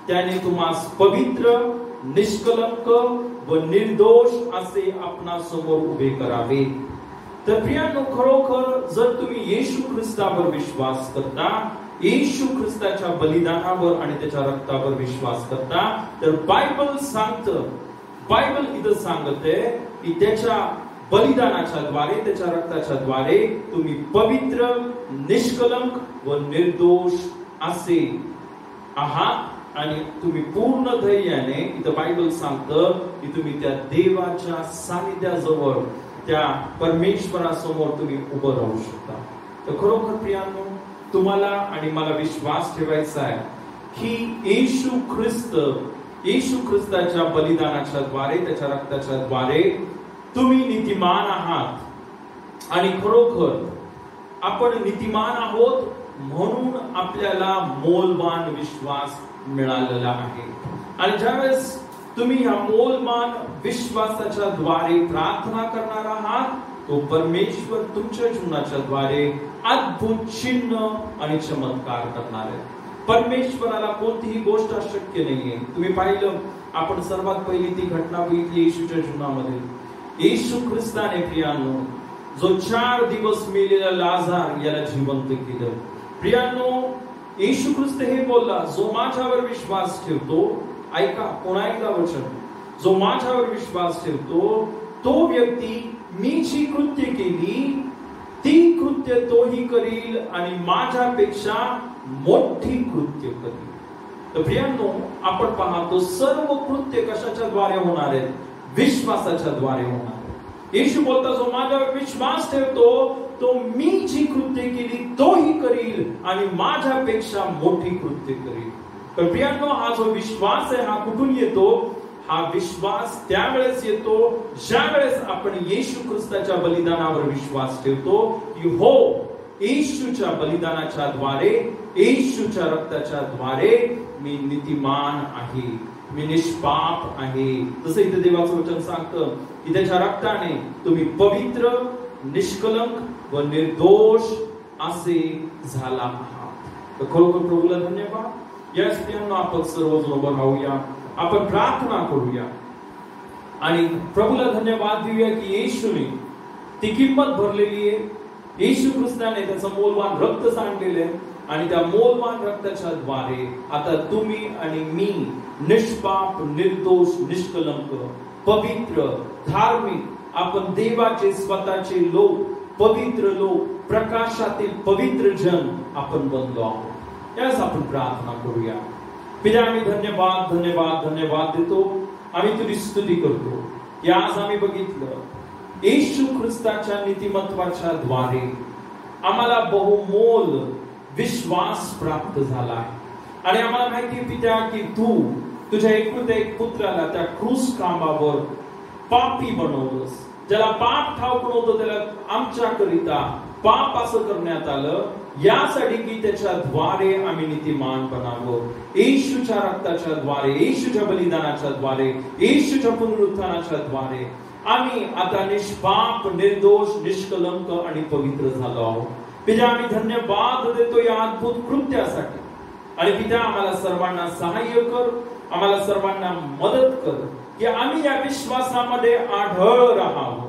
त्याने तुम्हास पवित्र, निष्कलंक व निर्दोष असे आपणासमोर उभे करावे. तर प्रियांनो, खरोखर जर तुम्ही येशू ख्रिस्तावर विश्वास करता, येशू ख्रिस्ताच्या बलिदानावर आणि त्याच्या रक्तावर विश्वास करता, तर बायबल इथं सांगते की त्याच्या बलिदानाच्या द्वारे, त्याच्या रक्ताच्या द्वारे तुम्ही पवित्र, निष्कलंक व निर्दोष असे आहात आणि तुम्ही पूर्ण धैर्याने, इथं बायबल सांगतं की तुम्ही त्या देवाच्या सानिध्याजवळ, त्या परमेश्वरासमोर तुम्ही उभं राहू शकता. तर खरोखर प्रियांनो, तुम्हाला आणि मला विश्वास ठेवायचा आहे की येशू ख्रिस्ताच्या बलिदानाच्या द्वारे, त्याच्या रक्ताच्या द्वारे तुम्ही नीतिमान आहात आणि खरोखर आपण नीतिमान आहोत म्हणून आपल्याला मौल्यवान विश्वास मिळालेला आहे. आणि ज्यावेळेस तुम्ही ह्या मौल्यवान विश्वासाच्या द्वारे प्रार्थना करणार आहात, तो परमेश्वर तुमच्या जीवनाच्या द्वारे अद्भुत चिन्ह आणि चमत्कार करणार आहे. परमेश्वराला कोणतीही गोष्ट अशक्य नाहीये. तुम्ही पाहिलं, आपण सर्वात पहिली ती घटना बघितली येशूच्या जीवनामध्ये. येशू ख्रिस्ताने प्रियांनो जो 4 दिवस मेलेला लाजार याला जिवंत केलं. प्रियांनो, येशू ख्रिस्त हे बोलला, जो माझ्यावर विश्वास ठेवतो, ऐका पुन्हा एकदा वचन, जो माझ्यावर विश्वास ठेवतो तो व्यक्ती मी जी कृत्य केली ती कृत्य तोही करील आणि माझ्यापेक्षा मोठी कृत्य करील. तर प्रियांनो, आपण पाहतो सर्व कृत्य कशाच्या द्वारे होणार आहेत? विश्वासाच्या द्वारे होणार आहेत. येशू बोलता, जो माझ्यावर विश्वास ठेवतो तो मी जी कृत्य केली तोही करील आणि माझ्यापेक्षा मोठी कृत्य करील. तर प्रियांनो, हा जो विश्वास आहे हा कुठून येतो? हा विश्वास त्यावेळेस येतो ज्यावेळेस आपण येशू ख्रिस्ताच्या बलिदानावर विश्वास ठेवतो की हो, येशूच्या बलिदानाच्या द्वारे, येशूच्या रक्ताच्या द्वारे मी नीतिमान आहे, मी निष्पाप आहे. जसं इथे देवाचं वचन सांगतं की त्याच्या रक्ताने तुम्ही पवित्र, निष्कलंक व निर्दोष असे झाला आहात. तर खरोखर प्रभूला धन्यवाद. या स्त्रियांना आपण सर्वजण उभं राहूया, आपण प्रार्थना करूया आणि प्रभूला धन्यवाद देऊया की येशूने ती किंमत भरलेली आहे. येशू ख्रिस्ताने त्याचं मौल्यवान रक्त सांडलेलं आहे आणि त्या मौल्यवान रक्ताच्या द्वारे आता तुम्ही आणि मी निष्पाप, निर्दोष, निष्कलंक, पवित्र, धार्मिक, आपण देवाचे स्वतःचे लोक, पवित्र लोक, प्रकाशातील पवित्र जन आपण बनलो आहोत. यास आपण प्रार्थना करूया. पिता, आम्ही धन्यवाद धन्यवाद धन्यवाद देतो. आम्ही तुझी स्तुती करतो की आज आम्ही बघितलं येशू ख्रिस्ताच्या नीतिमत्वाच्या द्वारे आम्हाला बहुमोल विश्वास प्राप्त झाला आहे आणि आम्हाला माहिती पिता की तू तुझ्या एकुलत्या एक पुत्राला त्या क्रूस खांबावर पापी बनवलंस. ज्याला पाप ठाऊक नव्हतं त्याला आमच्याकरिता पाप असं करण्यात आलं, यासाठी की त्याच्याद्वारे आम्ही नीतिमान बनावं. येशूच्या रक्ताच्या द्वारे, येशूच्या बलिदानाच्या द्वारे, येशूच्या पुनरुत्थानाच्या द्वारे आम्ही आता निष्पाप, निर्दोष, निष्कलंक आणि पवित्र झालो आहोत. पिता आम्ही धन्यवाद देतो या अद्भुत कृत्यासाठी. आणि पिता आम्हाला सर्वांना सहाय्य कर, आम्हाला सर्वांना मदत कर की आम्ही या विश्वासामध्ये आढळ राहावं.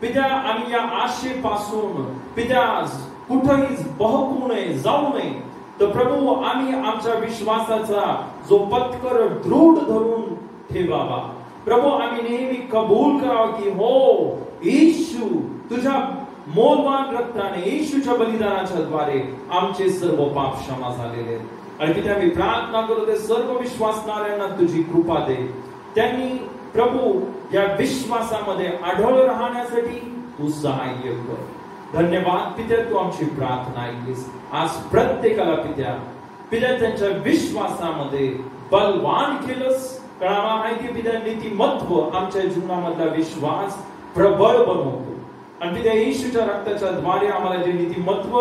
पिता आम्ही या आशेपासून पिता कुठेही बहकू नये, जाऊ नये. तर प्रभू आम्ही आमच्या विश्वासाचा जो पत्कर दृढ धरून ठेवावा. प्रभू आम्ही नेहमी कबूल करावं की हो येशू तुझ्या मोलवान रक्ताने, येशूच्या बलिदानाच्या द्वारे आमचे सर्व पाप क्षमा झालेले आहेत. आणि पिता मी प्रार्थना करतो सर्व विश्वासणाऱ्यांना तुझी कृपा दे. त्यांनी प्रभू या विश्वासामध्ये आढळ राहण्यासाठी तू सहाय्य कर. धन्यवाद पित्या, तू आमची प्रार्थना ऐकलीस. आज प्रत्येकाला पित्या त्यांच्या विश्वासामध्ये बलवान केलंस. कारण आम्हाला माहिती पित्या नीतिमत्व आमच्या जीवनामधला विश्वास प्रबळ बनवतो. आणि पित्या येशूच्या रक्ताच्या द्वारे आम्हाला जे नीतिमत्व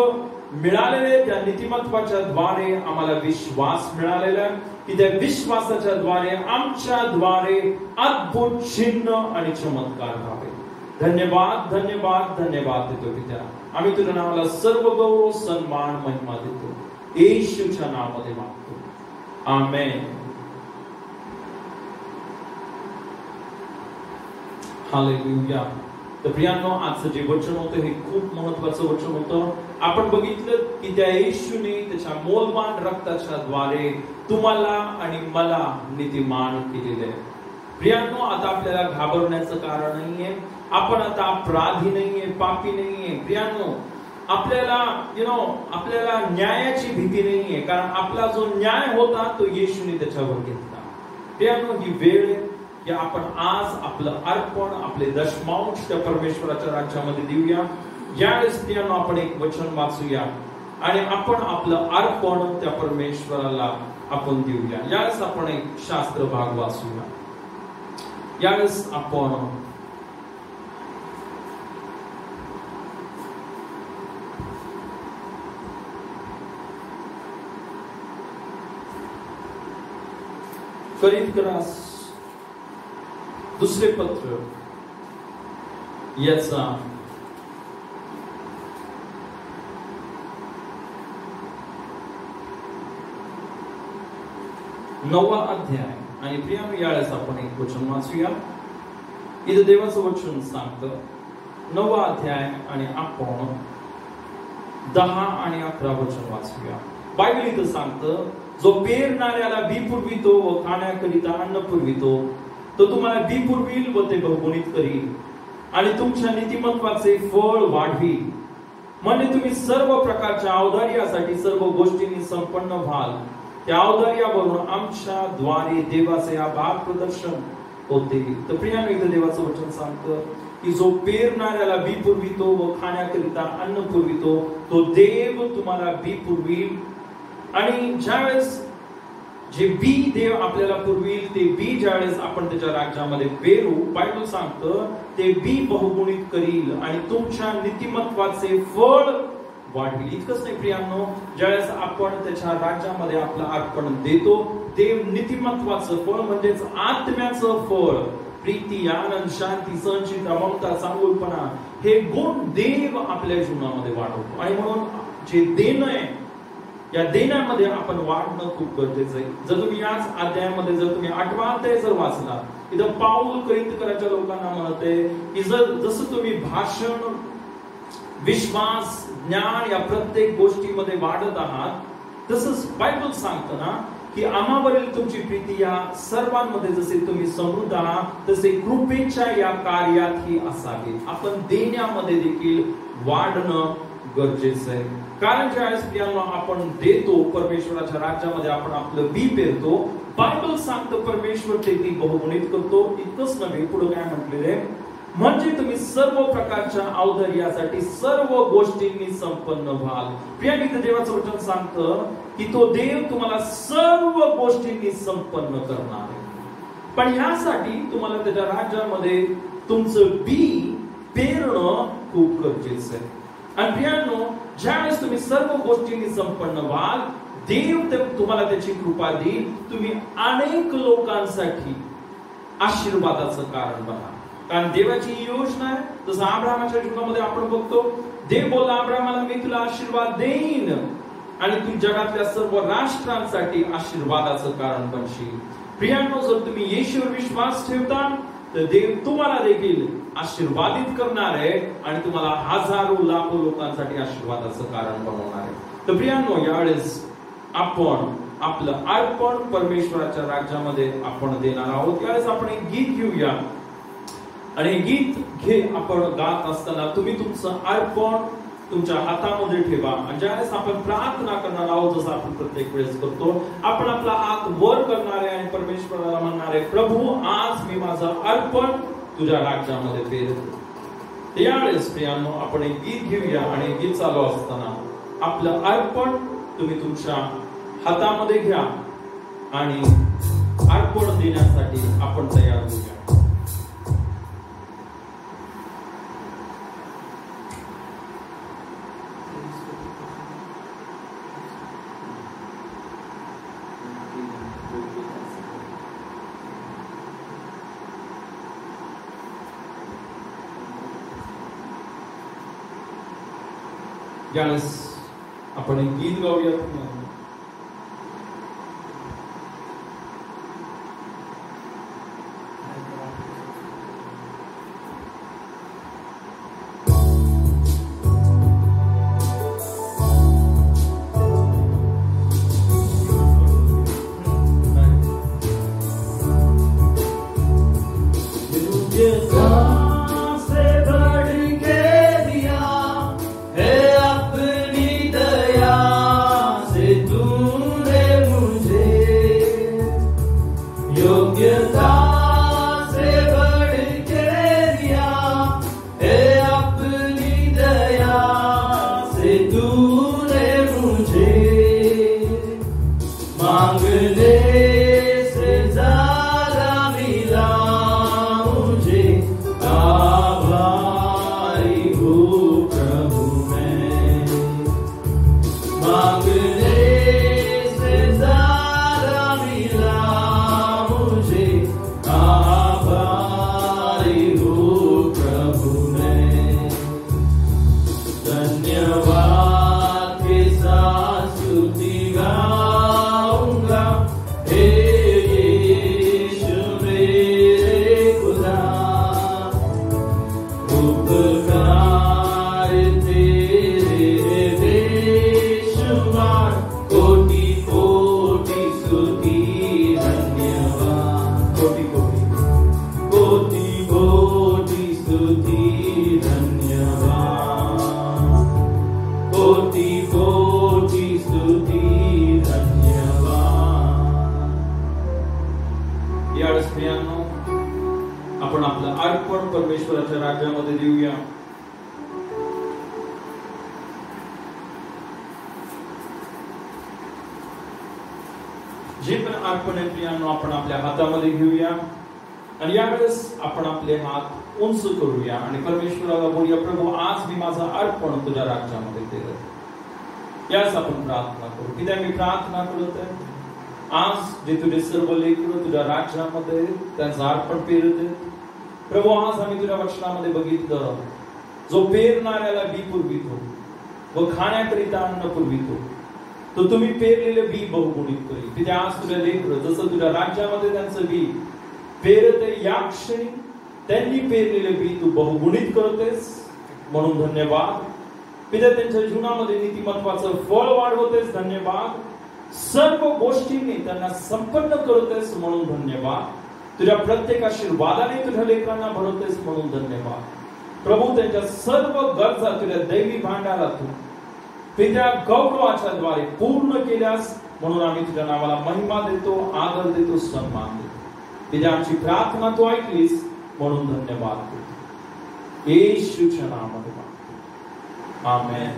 मिळालेले, त्या नीतिमत्वाच्या द्वारे आम्हाला विश्वास मिळालेला की त्या विश्वासाच्या द्वारे आमच्या द्वारे अद्भुत चिन्ह आणि चमत्कार व्हावे. धन्यवाद धन्यवाद धन्यवाद देतो पित्या. आम्ही तुझ्या नावाला सर्व गौरव, सन्मान, महिमा देतो. येशूच्या नावामध्ये मागतो. आमेन. हालेलुया. तर प्रियांनो, आजचं जे वचन होतं हे खूप महत्वाचं वचन होतं. आपण बघितलं की त्या येशूने त्याच्या मोलवान रक्ताच्या द्वारे तुम्हाला आणि मला नीतिमान केलेले आहे. प्रियांनो, आता आपल्याला घाबरण्याचं कारण नाहीये. आपण आता अपराधी नाहीये, पापी नाहीये. प्रियांनो, आपल्याला आपल्याला न्यायाची भीती नाहीये. कारण आपला जो न्याय होता तो येशूने त्याच्यावर घेतला. प्रियांनो, ही वेळ की आपण आज आपलं अर्पण, आपले दशमांश त्या परमेश्वराच्या राज्यामध्ये देऊया. यावेळेस प्रियांनो आपण एक वचन वाचूया आणि आपण आपलं अर्पण त्या परमेश्वराला आपण देऊया. यावेळेस आपण एक शास्त्र भाग वाचूया. यावेळेस आपण करिन्थियस दुसरे पत्र याचा 9वा अध्याय. आणि प्रियांनो, यावेळेस आपण एक वचन वाचूया. इथं देवाचं वचन सांगतं 9वा अध्याय आणि आपण 10 आणि 11 वचन वाचूया. बायबल इथं सांगतं, जो पेरणाऱ्याला बी पुरवितो व खाण्याकरिता अन्न पुरवितो तो तुम्हाला बी पुरविल व ते बहुगुणित करील आणि तुमच्या नीतिमत्वाचे फळ वाढविल. म्हणजे तुम्ही सर्व प्रकारच्या औदार्यासाठी सर्व गोष्टींनी संपन्न व्हाल. त्या औदार्यावरून आमच्या द्वारे देवाचे आभार प्रदर्शन होते. तर प्रियांनो, इथं देवाचं वचन सांगतं की जो पेरणाऱ्याला बी पुरवितो व खाण्याकरिता अन्न पुरवितो तो देव तुम्हाला बी पुरविल. आणि ज्यावेळेस जे बी देव आपल्याला पुरविल ते बी ज्यावेळेस आपण त्याच्या राज्यामध्ये पेरू, बायबल सांगतं ते बी बहुगुणित करील आणि तुमच्या नीतिमत्वाचे फळ वाढविल. इतकंच नाही प्रियांनो, ज्यावेळेस आपण त्याच्या राज्यामध्ये आपलं अर्पण देतो, देव नीतिमत्वाचं फळ म्हणजेच आत्म्याचं फळ, प्रीती, आनंद, शांती, सहनशीलता, ममता, चांगुलपणा, हे गुण देव आपल्या जीवनामध्ये वाढवतो. आणि म्हणून जे देणं आहे या देण्यामध्ये आपण वाढणं खूप गरजेचं आहे. जर तुम्ही याच अध्यायामध्ये जर तुम्ही 8वा अध्याय जर वाचला, इथं पाऊल करिन्थियराच्या लोकांना म्हणते की जसं तुम्ही भाषण, विश्वास, ज्ञान या प्रत्येक गोष्टीमध्ये वाढत आहात, तसंच बायबल सांगतं ना की आम्हावरील तुमची प्रीती या सर्वांमध्ये जसे तुम्ही समृद्ध आहात तसे कृपेच्या या कार्यातही असावे. आपण देण्यामध्ये देखील वाढणं गरजेचं आहे. कारण ज्यावेळेस प्रियांनो आपण देतो, परमेश्वराच्या राज्यामध्ये आपण आपलं बी पेरतो, बायबल सांगतं परमेश्वर ते बी बहुगुणित करतो. इतकंच नव्हे, पुढे काय म्हटलेले, म्हणजे तुम्ही सर्व प्रकारच्या औदार्यासाठी सर्व गोष्टींनी संपन्न व्हाल. प्रियांनो, देवाचं वचन सांगतं की तो देव तुम्हाला सर्व गोष्टींनी संपन्न करणार आहे. पण यासाठी तुम्हाला त्याच्या राज्यामध्ये तुमचं बी पेरणं खूप गरजेचं आहे. आणि प्रियांनो, ज्यावेळेस तुम्ही सर्व गोष्टींनी संपन्न व्हाल, देव तुम्हाला त्याची कृपा देईल, तुम्ही अनेक लोकांसाठी आशीर्वादाचं कारण बना. कारण देवाची ही योजना आहे. जसं अब्राहमाच्या जीवनामध्ये आपण बघतो, देव बोलला अब्राहमाला, मी तुला आशीर्वाद देईन आणि तू जगातल्या सर्व राष्ट्रांसाठी आशीर्वादाचं कारण बनशील. प्रियांनो, जर तुम्ही येशूवर विश्वास ठेवता तर देव तुम्हाला देखील आशीर्वादित करणार आहे आणि तुम्हाला हजारो लाखो लोकांसाठी आशीर्वादाचं कारण बनवणार आहे. तर प्रियांनो, यावेळेस आपण आपलं अर्पण परमेश्वराच्या राज्यामध्ये आपण देणार आहोत. यावेळेस आपण एक गीत घेऊया आणि गीत आपण गात असताना तुम्ही तुमचं अर्पण तुमच्या हातामध्ये ठेवा आणि ज्यावेळेस आपण प्रार्थना करणार आहोत, जसं आपण प्रत्येक वेळेस करतो, आपण आपला हात वर करणार आहे आणि परमेश्वराला म्हणणार आहे, प्रभू आज मी माझं अर्पण तुझ्या राज्यामध्ये पेरतो. यावेळेस प्रियांनो, आपण एक गीत घेऊया आणि गीत चालू असताना आपलं अर्पण तुम्ही तुमच्या हातामध्ये घ्या आणि अर्पण देण्यासाठी आपण तयार होऊया. यावेळेस आपण एक गीत गाऊया. आपण आपलं अर्पण परमेश्वराच्या राज्यामध्ये देऊया. जे पण अर्पण आहे प्रियांनो, आपण आपल्या हातामध्ये घेऊया आणि यावेळेस आपण आपले हात उंच करूया आणि परमेश्वराला बोलूया, प्रभू आज मी माझं अर्पण तुझ्या राज्यामध्ये केलं. याच आपण प्रार्थना करू. किती मी प्रार्थना करत आहे, आज जे तुझे सर्व लेकरं तुझ्या राज्यामध्ये त्यांचं अर्पण पेरत आहेत, प्रभू आज आम्ही तुझ्या वचनामध्ये बघितलं, जो पेरणाऱ्याला बी पुरवितो व खाण्याकरिता अन्न पुरवितो, तो तुम्ही पेरलेले बी बहुगुणित करी. तिथे आज तुझ्या लेकरं जसं तुझ्या राज्यामध्ये त्यांचं बी पेरते, या क्षणी त्यांनी पेरलेले बी तू बहुगुणित करतेस म्हणून धन्यवाद. पिता त्यांच्या जीवनामध्ये नीतिमत्वाचं फळ वाढवतेस, धन्यवाद. सर्व गोष्टींनी त्यांना संपन्न करतेस म्हणून धन्यवाद. तुझ्या प्रत्येक आशीर्वादाने तुझ्या लेकरांना भरवतेस म्हणून धन्यवाद. प्रभू त्यांच्या सर्व गरजा तुझ्या दैवी भांडारातून पित्या गौरवाच्या द्वारे पूर्ण केल्यास म्हणून आम्ही तुझ्या नावाला महिमा देतो, आदर देतो, सन्मान देतो. पित्या आमची प्रार्थना तू ऐकलीस म्हणून धन्यवाद देतो. येशूच्या नावामध्ये आमेन.